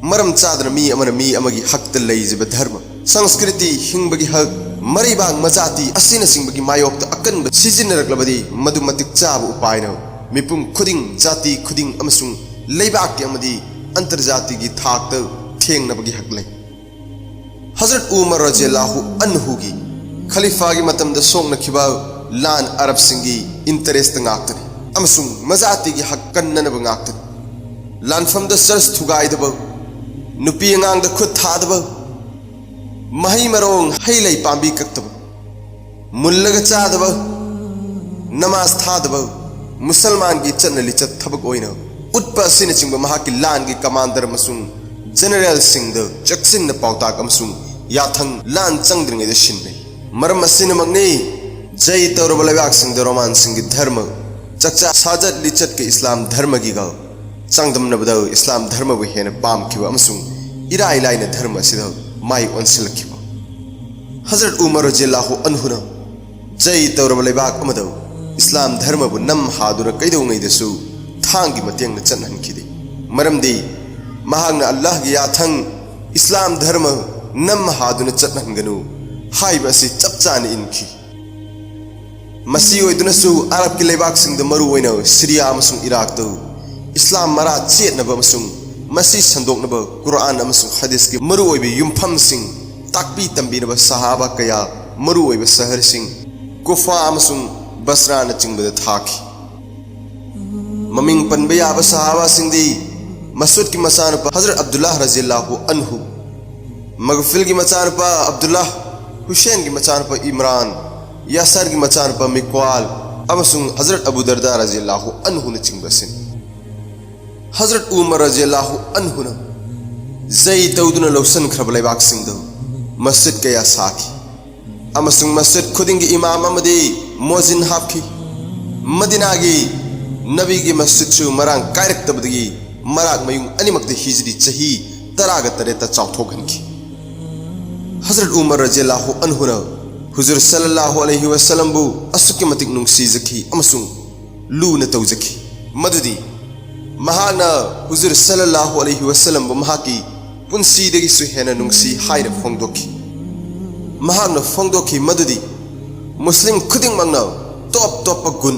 मरम चादन मी अमगी हक लेजिब धर्म संस्कृति हिंबगी हक मरीबांग मजाति असिन सिंबगी मायोक अकन सिजिनरक्लबदी मधु मतिक चाब उपायनो मिपुम खुदिंग जाति खुदिंग अमसुंग लेबाक अमदी अंतर्जाति की थाक थेंगनबगी हक ले हजरत उमर रज़ियल्लाहु अन्हु की खलीफा की मतम सोंगनखिबा लान अरब सिंगी इंटरेस्ट गाक्तनी अमसुंग मजाति की हक कन्ननब गाक्तनी लानफम चर्च थुगाइदब नुपी अंगांग खुद थादब मही मरोंग हईलई पांबी कक्तब मुल्लग चादब नमाज थादब मुसलमान की चन्न लिचत थबक ओइना उत्पा सिन चिंग महाकी लान की कमांडर मसुंग जनरल सिंह द चक्सिन पाउताक अमसुंग याथंग लान चंगद्रिंग सिन्ने मरम असिन मगनी जय तौरब लेबाक सिंह द रोमान सिंह की धर्म चक्चा साजत लिचत के इस्लाम धर्म की गा चंगदमनबद इस्लाम धर्म बु हेन पामखिबा अमसुंग इराई लाइन धर्म सिद माई ओनसिलखिबा हजरत उमर रज़ियल्लाहु अन्हु न जय तौरब लेबाक अमद इस्लाम धर्म बु नम हादुर कैदौंगैदसु थांगी मतेंग न चन्हनखिदे मरमदी महांग अल्लाह की याथंग इस्लाम धर्म नम हादुन चन्हनगनु हाइबा से चपचान इनखी मसी ओइदुनसु अरब की लेबाक सिंग द मरु ओइना सीरिया अमसुंग इराक तो इस्लाम मरा चेतनब अमसुंग मसी संदोकनब कुरान अमसुंग हदीस की मरु ओइबे युमफम सिंग ताकपी तंबीनब सहाबा कया मरु ओइबे शहर सिंग कुफा अमसुंग बसरा न चिंगबद थाखी ममिंग पनबे याब सहाबा सिंग दी मसूद की मचानपा हजरत अब्दुल्लाह रज़ियल्लाहु अन्हु मगफिल की मचानपा अब्दुल्लाह हुसैन की मचानपा इमरान यासर की मचानपा मिक्वाल अमसुंग हजरत अबू दरदा रज़ियल्लाहु अन्हु न चिंगबसिन हजरत उमर रज़ियल्लाहु अन्हु न जय तौदुन लौसन खरब लेबाक सिंग द मस्जिद कया साखी अमसुंग मस्जिद खुदिंग की इमाम अमदी मोजिन हाफी मदीना की नबी की मस्जिद सु मरांग कायरक्तबदगी मराग मयुंग अनिमक्ते हिजरी चही तराग तरेत चाउथोखनखी हजरत उमर रज़ियल्लाहु अन्हु न हुजूर सल्लल्लाहु अलैहि वसल्लम बु असुके मतिक नुंगसीजखी अमसुंग लून तौजखी मदुदी महाना हुजूर सल्लल्लाहु अलैहि वसल्लम बु महाकी पुंसीदगी सु हेना नुंगसी हाइर फोंगदोखी महाना फोंगदोखी मदुदी मुस्लिम खुदिंग मंगना टॉप टॉप गुण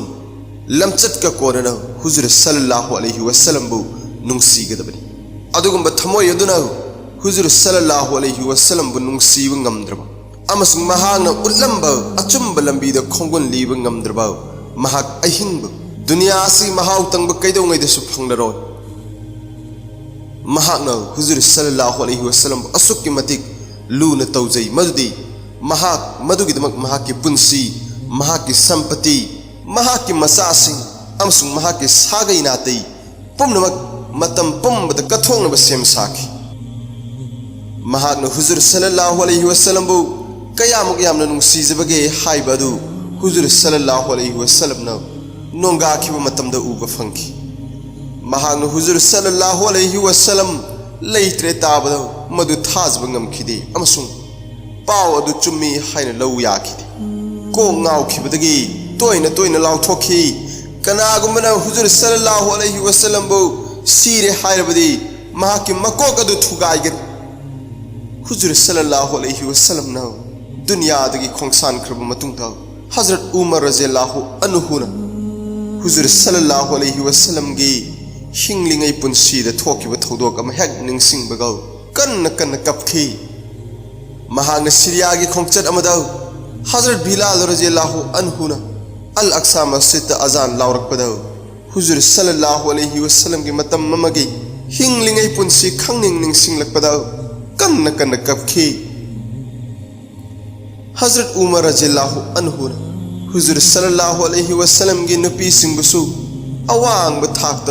लमचत का कोरना हुजूर सल्लल्लाहु अलैहि वसल्लम बु नुंगसीगदबनी अदुगुंबा थमोय अदुना हुजूर सल्लल्लाहु अलैहि वसल्लम बु नुंगसीब ngamdraba amasung mahagna utlamba achumba lambida khongun liba ngamdraba mahak ahingba dunya asi mahaw tangba kaidongai da su phangdaro mahagna हुजूर सल्लल्लाहु अलैहि वसल्लम असुक्की मतिक लूना तौजै मदुदी महाक मदुगिदमक महाकी पुंसी महाकी संपत्ति महाकी मसासिंग अमसुंग महाकी सागै नातै पुमनमक मतम पुमबद कथोंगनब सेम साखी महाकना हुजूर सल्लल्लाहु अलैहि वसल्लम बु कयामुक यामना नुंगसीजबगे हाइबदु हुजूर सल्लल्लाहु अलैहि वसल्लम न नोंगाखिबा मतमदा उबा फंखी महाकना हुजूर सल्लल्लाहु अलैहि वसल्लम लेत्रे ताबद मदु थाजब ngamखिदे अमसुंग पाव अदु चुम्मी हाइना लौ याखिदे को ngaukibadagi toina toina lauthokhi kanagumna हुजूर सल्लल्लाहु अलैहि वसल्लम बु सीरे हाइरबदी महाकी मकोक अदु थुगाइगे हुजूर सल्लल्लाहु अलैहि वसल्लम न दुनिया दगी खोंसान खरब मतुंग हजरत उमर रज़ियल्लाहु अन्हु न हुजूर सल्लल्लाहु अलैहि वसल्लम गी हिंगलिंगै पुंसी द थोकिब थौदोक अम हेक निंगसिंगबगौ कन्न कन्न कपखी महान सीरिया की खोंचत अमदा हजरत बिलाल रज़ियल्लाहु अन्हु न अल अक्सा मस्जिद अजान लाउरकपद हुजूर सल्लल्लाहु अलैहि वसल्लम की मतम ममगी हिंगलिंगै पुंसी खंगनिंग निंगसिंगलकपद कन्न कन्न कपखी हजरत उमर रज़ियल्लाहु अन्हु न हुजूर सल्लल्लाहु अलैहि वसल्लम की नुपी सिंगबसु अवांग थाक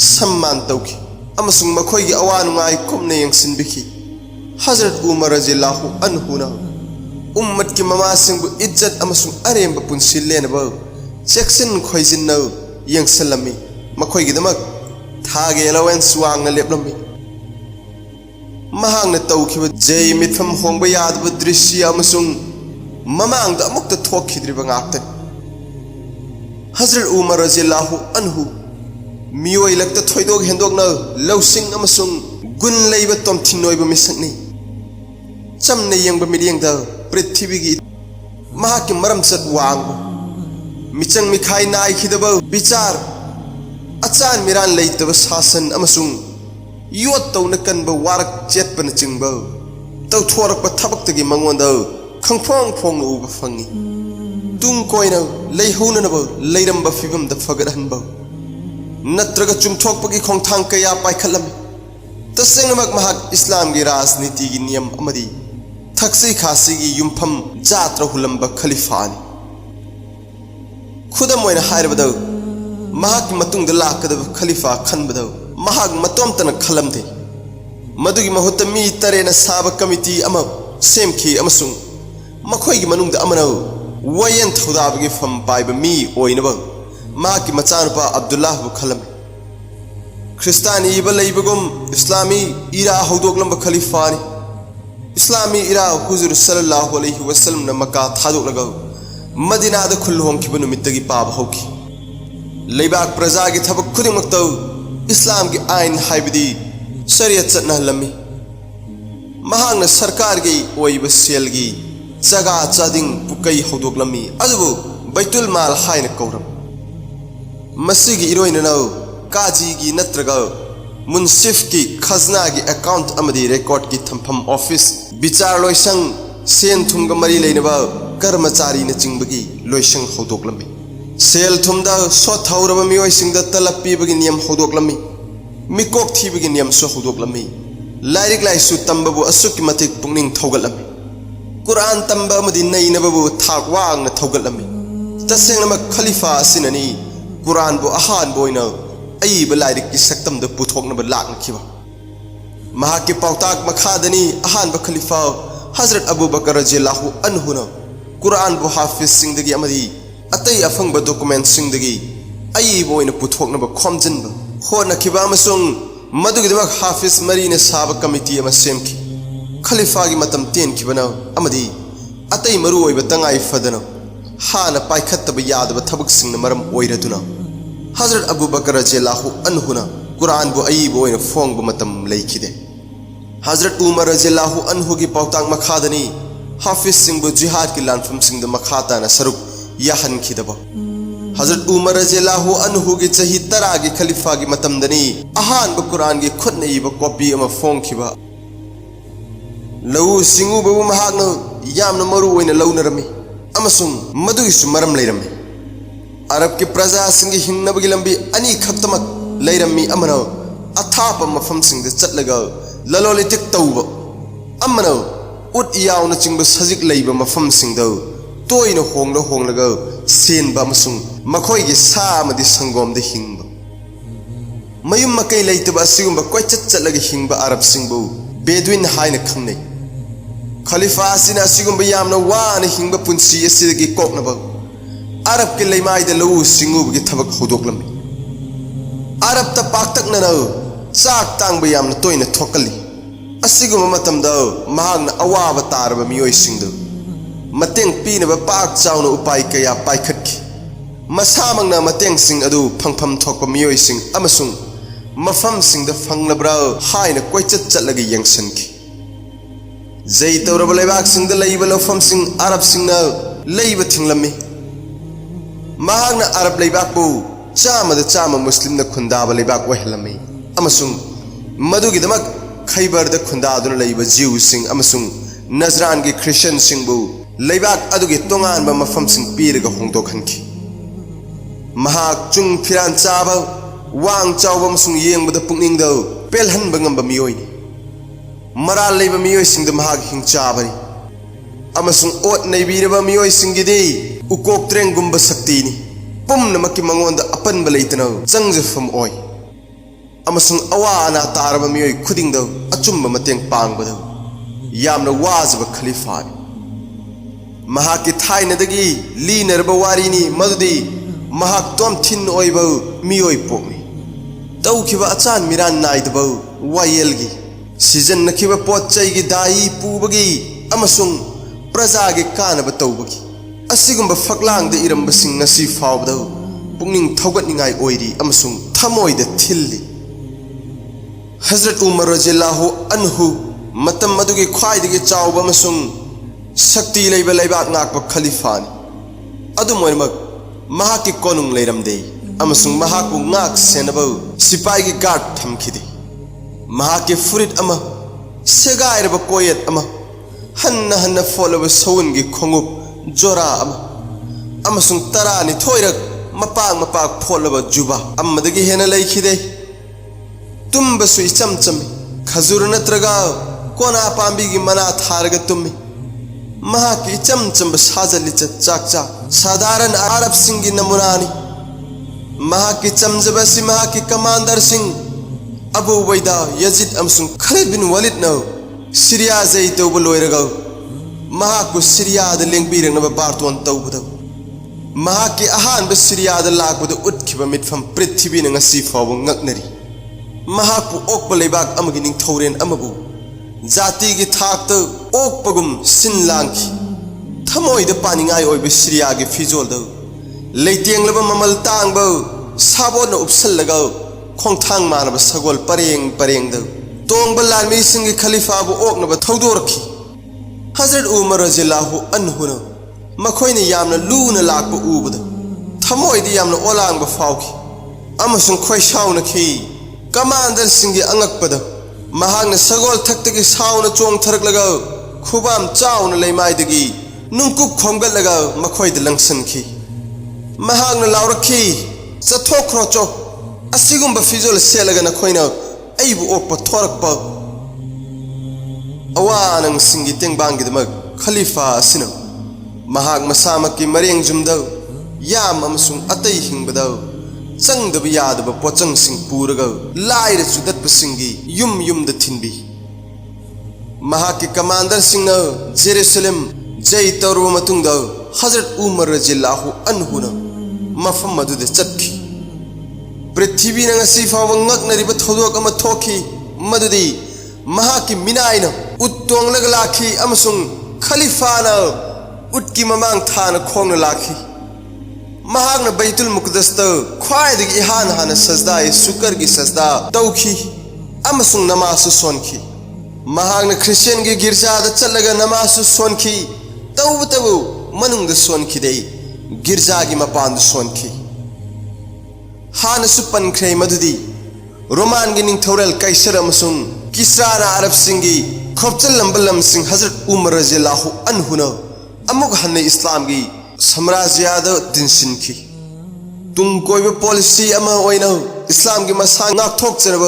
सम्मान तौखी अमसुंग मखोई की अवा नुंगाई कुमने यंगसिनबिखी हजरत उमर रज़ियल्लाहु अन्हु न उम्मत की ममा सिंगबु इज्जत अमसुंग अरेंब पुंसी लेनब चेक्सिन खोइजिन यंगसलमी मखोई गिदमक थागे एलावेंस वांगना लेपलमी महांगना तौखिब जय मिथम होंबा यादब दृश्य अमसुंग ममांग दा अमुक्त थोखिद्रिब ngaktani हजरत उमर रज़ियल्लाहु अन्हु मियोई लगता थोइदोग हेंदोगना लौसिंग अमसुंग गुण लेब तोमथिनोइब मिसकनी चमने यंग मिडियंग पृथ्वी की महाकी मरम चत वांग मिचंग मिखाई नाई खिदब विचार अचान मिरान लेतब शासन अमसुंग योत तौन कनब वारक चेतपन चिंब तौथोरक थबक्तगी मंगोंद खंगफोंग फोंग उब फंगी तुंग कोइना लेहौननब लेरंब फिबम द फगरहनब नत्रग चुमथोकपगी खोंगथांग कया पाइखलम तसेंगमक महाक इस्लाम की राजनीति की नियम अमदी थक्सी खासी की युमफम जात्र हुलंब खलीफानी खुदम मोइना हायरबद महाक मतुंग लाकदब खलीफा खनबद महाक मतोमतन खलमदे मदुगी महुत मी तरेना साब कमिटी अम सेमखी अमसुंग मखोइगी मनुंगद अमनो वयन थौदाबगी फम पाइब मी ओइनब महाकी मचानुपा अब्दुल्लाह बु खलम ख्रिस्तानी इब लेबगुम इस्लामी इरा हौदोगलंब खलीफानी इस्लामी इरा हुजूर सल्लल्लाहु अलैहि वसल्लम न मक्का थादोगलग मदीना द खुल्होंखिब नुमित्तगी पाब हौखि लेबाक प्रजा की थबक खुदिमक इस्लाम की आइन हाइबदी शरीयत चटनहलमी महांगना सरकार की ओइब सेल की जगा चादिंग पुकई हौदोगलमी अदुबु बैतुल माल हाइन कौरम मसीगी इरोइननो काजी की नत्रगा मुंसिफ की खजना की अकाउंट अमदी रिकॉर्ड की थंफम ऑफिस विचार लोइसंग सेन थुमग मरी लेनबा कर्मचारी न चिंबगी लोइसंग हौदोगलमी सेल थुमदा सोथौरब मियोइसिंगदा तलब पीबगी नियम हौदोगलमी मिकोक थीबगी नियम सो हौदोगलमी लाइरिक लाइसु तंबबु असुकी मतिक पुंगनिंग थौगलमी कुरान तंबा मदि नैनबबु थाक वांगना थौगलमी तसेंगनम खलीफा सिननी कुरान बु अहान बोइना अईब लाइरिक की सक्तम द पुथोकनब लाकनखिबा महाकी पाउताक मखादनी अहान ब खलीफा हजरत अबू बकर रज़ियल्लाहु अन्हु न कुरान बु हाफिज सिंगदगी अमदी अतई अफंग डॉक्यूमेंट सिंगदगी अईब ओइना पुथोकनब खोमजनब होनखिबा अमसुंग मदुगिदमक हाफिज मरीने साब कमिटी अमा सेमखि खलीफा की मतम तेनखिबना अमदी अतई मरु ओइब तंगाई फदना हाना पाइखत्तब यादब थबक सिंगना मरम ओइरदुना हजरत अबू बकर रज़ियल्लाहु अन्हु न कुरान बु अईब ओइना फोंग मतम लेखिदे हजरत उमर रज़ियल्लाहु अन्हु की पाउतांग मखादनी हाफिज सिंह जिहाद की लानफम सिंह मखाता न सरुक याहन खिदब हजरत उमर रज़ियल्लाहु अन्हु की चही तरा की खलीफा की मतमदनी अहान ब कुरान की खुद ने इब कॉपी अमा फोंग खिबा लऊ सिंगु बबु महाग न याम न मरु ओइना लौनरमी अमसुंग मदुगिसु मरम लेरमी अरब की प्रजा सिंह हिंगनबगी लंबी अनी खक्तमक लेरमी अमनो अथाप मफम सिंह चटलगा ललोलितिक तौब अमनो उट यावना चिंब सजिक लेब मफम सिंह तोयना होंगलगा सेनबा अमसुंग मखोइगी सा अमदि संगोमदे हिंब मयुम मकई लेतबा असिगुंबा कोइचत चटलगा हिंब अरब सिंहबु बेदुइन हाइना खंगनै खलीफा सिना असिगुंबा यामना वाना हिंब पुंसी असिदगी कोकनबा अरब के लेमाइद लऊ सिंगुबगी थबक हौदोगलमी अरब त पाक्तकनना चाक तांगबा यामना तोयना थोकली असिगुंबा मतमदा महागना अवाब तारब मियोइसिंगदु मतेंग पीनबा पाक चाउना उपाय कया पाइखटखि मसामंगना मतेंग सिंग अदु फंगफम थोकपा मियोइसिंग अमसुंग मफम सिंगदा फंगलब्रा हाइना कोइचत चटलगा यंगसनखि जै तौरब लेबाक सिंगदा लेइबा लफम सिंग अरब सिंगना लेइबा थिंगलमी महागना अरब लेबाकबु चामा मुस्लिम खुंदाब लेबाक ओहलमी अमसुंग मदुगिदमक खैबर खुंदादुना लेइबा जीव सिंग अमसुंग नजरान की क्रिश्चियन सिंगबु लेबाक अदुगी तोंगानबा मफम सिंग पीरगा होंदोखनखि महाक चुंग फिरान चाबा वांग चावबा अमसुंग येंबदा पुंगनिंगदा पेलहनबा ngamba मियोइनि मराल लेबा मियोइ सिंगदा महाक हिंग चाबरी अमसुंग ओट नैबीरबा मियोइ सिंगिदि उकोक त्रेंग गुंबा शक्तिनि पुमनमकी मंगोंदा अपनबा लेतना चंगजफम ओय अमसुंग अवा अना तारबा मियोइ खुदिंगदा अचुंबा मतेंग पांगबदा यामना वाजबा खलीफानि महाकी थाइनदगी लीनरबा वारिनी मदुदी महाक तोम थिन ओइबा मियोइ पोकनि तौखिबा अचान मिरान नाइदबा वायेलगी सीजन नखिबा पोचैगी दाई पुबगी अमसुंग प्रजा के कानबा तौबगी असिगुंबा फकलांगदा इरंबसिंग ngasi फावबदा पुंगनिंग थौगतनिंगाय ओइरी अमसुंग थमोइदा थिल्ली हजरत उमर रज़ियल्लाहु अन्हु मतम मदुगी ख्वाइदगी चाउबा अमसुंग शक्ति लेबा लेबाक नाकपा खलीफानी अदुम ओइनमक महाकी कोनुंग लेरमदे अमसुंग महाकु नाक सेनबा सिपाही गार्ड थमखिदे महाकी फुरिट अमा सेगाइरबा कोयत अमा हन्ना हन्ना फोलबा सौनगी खोंगुप जोरा अमा अमसुंग तरानी थोइरक मपाक फोलबा जुबा अमदगी हेना लेखिदे तुम्बसु इचम चमी खजूर नत्रगा कोना पांबी की मना थारग तुम्मी महाकी इचम चम साजली चाचा साधारण अरब सिंह की नमुनानी महाकी चमजबसी महाकी कमांडर सिंह अबू उबैदा यजीद अमसुंग खालिद बिन वलीद न सीरिया जई तौब लोइरगा महाकु सीरिया द लेंगबिरनबा बारतोन तौबद महाकी अहान ब सीरिया द लागबद उठखिबा मिटफम पृथ्वी न ngasi फाव ngaknari महाकु ओकपा लेबाक अमगी निंगथौरेन अमबु जाति की थाक ओकपगुम सिन लांखी थमोइद पानिंगाई ओइब सीरिया की फिजोल द लेतेंगलब ममल तांगब साबोन उपसलगा खोंथांग मानब सगोल परेंग द तोंगब लालमी सिंह खलीफाबु ओकनब थौदोरखी हजरत उमर रज़ियल्लाहु अन्हु मखोइने यामना लूना लाकब उबद थमोइद यामना ओलांगब फावखी अमसुंग खोइसाउनखी कमांडर सिंह अंगकपद महागन सगोल थक्तगी साउन चोंग थरकलगा खुबाम चाउन लेमाइदगी नुंकुक खोंगलगा मखोइद लंगसनखी महागन लाउरखी चथोखरो चो असिगुंब फिजोल सेलगा नखोइना अइबु ओकप थोरकप अवानंग सिंगी तेंगबांगिदमक खलीफा सिना महाग मसामकी मरेंग जुमद याम अमसुंग अतै हिंगबद चंगदब यादब पोचंग सिंह पूरगा लाइर चुदत्प सिंगी युम द थिनबी महाकी कमांडर सिंह जेरूसलेम जय तौरब मतुंगद हजरत उमर रज़ियल्लाहु अन्हु मफम मदुद चटखी पृथ्वी ngasi फाव ngaknariba थौदोक अमा थोखी मदुदी महाकी मिनाइना उत्तोंगलग लाखी अमसुंग खलीफाना उटकी ममांग थाना खोंगना लाखी महागन बैतुल मुकद्दस ख्वाइदगी इहान हान सजदा शुक्र की सजदा तौखी अमसुंग नमाज सोनखी महागन क्रिश्चियन की गिरजा चलगा नमाज सोनखी तब मनुंग सोनखी दे गिरजा की मपान सोनखी हान सुपनख्रे मदुदी रोमान की निंगथौरल कैसर अमसुंग किस्राना अरब सिंगी खोपचल लंबलम सिंह हजरत उमर रज़ियल्लाहु अन्हु अमुक हन्ने इस्लाम की साम्राज्याद तिनसिनखी तुंग कोइब पॉलिसी अमा ओइना इस्लाम की मसा नाथोकचरब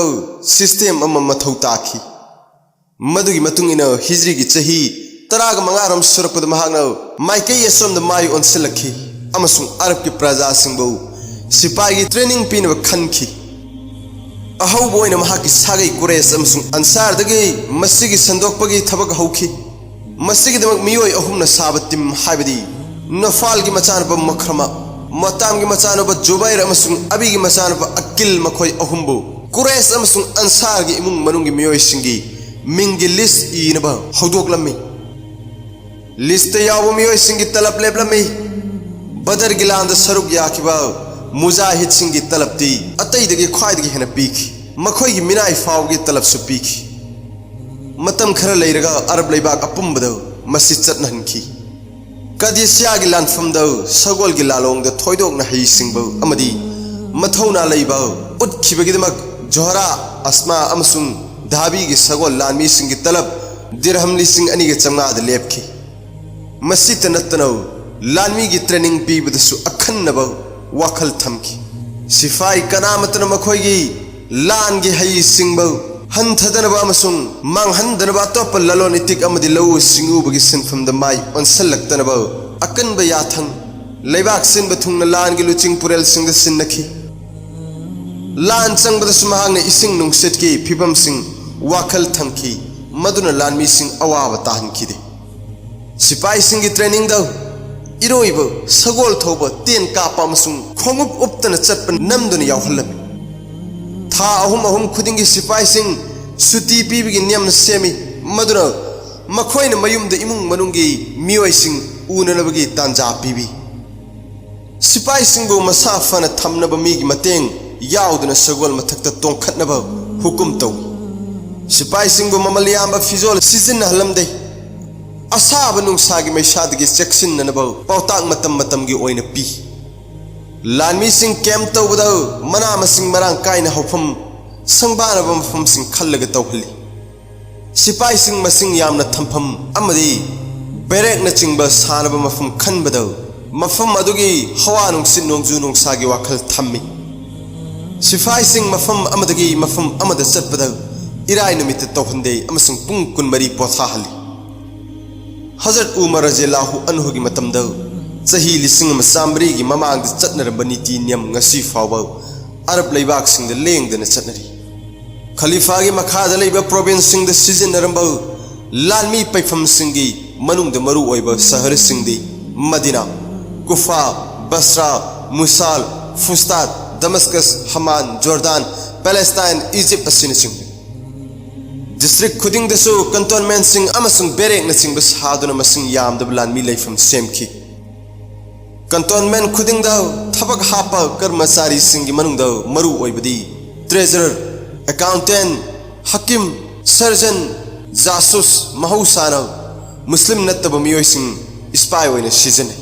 सिस्टम अमा मथौ ताखी मदुगी मतुंगिना हिजरी की चही 15 सुरपद महागना माइकई असोमद माइ ओनसलखी अमसुंग अरब की प्रजा सिंबु सिपाही ट्रेनिंग पीनब खनखी अहौब ओइना महाकी सागै कुरेश अमसुंग अंसारदगी मसिगी संदोकपगी थबक हौखी मसिगिदमक मियोय अहुमना साब टीम हाइबदी नफाल की मचानब मखरमा मोताम की मचानब जुबैर अमसुंग अबी की मचानब अकिल मखोय अहुमबु कुरेश अमसुंग अंसार की इमुंग मनुंग मियोय सिंगी मिंगी लिस्ट इनब हौदोकलम्मी लिस्ट याव मियोय सिंगी तलब लेबलम्मी बदर गिलांद सरुक याखिबा मुजाहिद सिंगी तलबती अतैदगी ख्वाइदगी हेना पीखी मखोय की मिनाई फावगी तलब सु पीखी मतम खरा लेरगा अरब लेबाक अपुंबद मस्जिद चटनहनखी कदिसिया की लानफमद सगोल की लालोंग थोइदोकना हई सिंब अमदी मथौना लेबा उठखिबगिदमक जोहरा अस्मा अमसुंग धाबी की सगोल लानमी सिंह की तलब दिरहम लिसिंग अनी के चंगाद लेपखी मस्जिद नत्तनो लानमी की ट्रेनिंग पीबदसु अखन्नब वाखल थमखी सिफाई कनामतन मखोयगी लान की हई सिंब हंथदनब अमसुंग मांगहंदनब अतोप ललोन इतिक अमदी लौ सिंगुबगी सिनफमद माइ ओनसलक्तनब अकनब याथंग लेबाक सिनब थुंगना लान की लुचिंग पुरेल सिंग सिन्नखी लान चंगबदसु महागना इसिंग नुंगसेट की फिबम सिंग वाखल थमखी मदुना लानमी सिंग अवाब ताहनखीदे सिपाही सिंग की ट्रेनिंग दौ इरोइब सगोल थौब तेन कापा अमसुंग खोंगुप उपतन चटप नमदुन यावहलम था अहुम खुदिंगी सिपाही सिंह सुती पीबगी नियम सेमी मदुना मखोइन मयुमद इमुंग मनुंगी मियोय सिंह उननबगी तांजा पीबी सिपाही सिंह मसा फन थमनब मीगी मतेंग याउदना सगोल मथक्ता तोंखतनब हुकुम तौ सिपाही सिंगु ममल याम फिजोल सीजन हलमदे असाब नुंसागी मैसादगी चेक्सिननबो पौताक मतम मतम की ओइना पी लानमी सिंह कैम्प तौबदो मना मसिंग मरांग कायना हौफम संबानब मफम सिंह खल्लग तौहली सिपाही सिंह मसिंग यामना थंफम अमदी बेरेक न चिंग सानब मफम खनबदो मफम अदुगी हवा नुंसिन नोंजु नुंसागी वाखल थम्मी सिपाही सिंह मफम अमदगी मफम अमद चटबदो इराय नुमित तौहंदे अमसुंग पुंग कुनमरी पोथाहली हजरत उमर रज़ियल्लाहु अन्हु की मतमदो सही लिसिंग मसामरी की ममांग चटनरब नीति नियम ngasi फावबो अरब लेबाक सिंग लेंगदन चटनरी खलीफा की मखाद लेबा प्रोविंस सिंग सिजनरबो लानमी पैफम सिंगी मनुंग मरु ओइबा शहर सिंगदी Medina Kufa Basra Mosul Fustat Damascus हमान जॉर्डान पैलेस्टाइन इजिप्ट असिन सिंग डिस्ट्रिक्ट खुदिंग दसु कंटोनमेंट सिंग अमसुंग बेरेक न सिंग सादुन मसिंग यामदब लानमी लेफम सेमखी कंटोनमेंट खुदिंग दा थबक हापा कर्मचारी सिंगी मनुंग दा मरु ओइबदी ट्रेजरर अकाउंटेंट हकीम सर्जन जासूस महौसाना मुस्लिम नत्तब मियोइसिंग स्पाई ओइना सीजन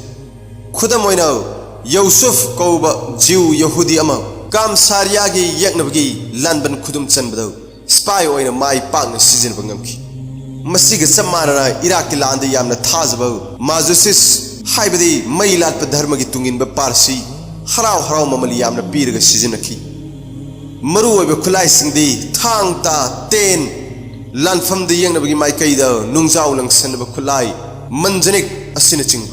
खुदम ओइना यूसुफ कौबा जीव यहूदी अमा काम सारियागी यकनबगी लानबन खुदुम चनबदो स्पाई ओइना माई पाकना सीजन बंगमखी मसिग समानना इराक की लांदे यामना थाजबो माजुसिस हाइबदी मई लाट धर्म की तुंगिन पारसी हराव हराव ममल यामना पीरग सीजनखी मरु ओइबा खुलाई सिंगदी थांगता तेन लानफम द यंगनबगी माइकैदा नुंजाव लंगसनब खुलाई मंजनिक असिन चिंग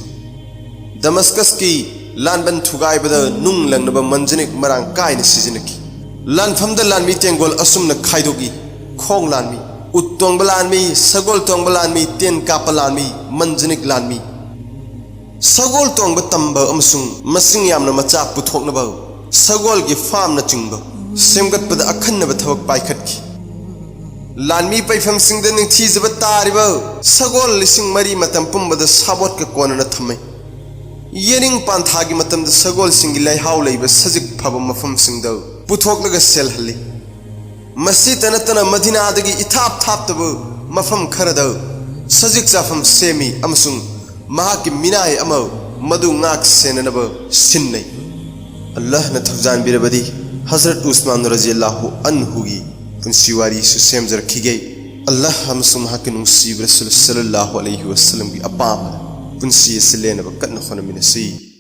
दमस्कस की लानबन थुगाइबदा नुंग लंगनब मंजनिक मरांग कायन सीजनखी लानफम द लानमी तेंगोल असुमन खाइदोगी खोंग लानमी उत्तोंग लानमी सगोल तोंग लानमी तेन काप लानमी मंजनिक लानमी सगोल तोंग तंब अमसुंग मसिंग यामना मचा पुथोकनब सगोल की फार्म न चिंग सेमगतपद अखन्नब थबक पाइखटकी लानमी पैफम सिंग द निथीजब तारिब सगोल लिसिंग मरी मतम पुंबद साबोट के कोनन थमै येनिंग पांथागी मतम द सगोल सिंग लैहाव लैब सजिक फब मफम सिंग द पुथोकलग सेल हल्ली मसी तनतना मदीनादगी इथाप थापतब मफम खरद सजिक जाफम सेमी अमसुंग महाकी मिनाय अम मधु नाक सेननब सिन्नै अल्लाह न थौजान बिरबदी हजरत उस्मान रज़ियल्लाहु अन्हु की पुंसी वारी सेमज रखी अल्लाह अमसुंग महाकी नुंसीब रसूल सल्लल्लाहु अलैहि वसल्लम की अपाम पुंसी से लेनब कन्न खोनमिनसी।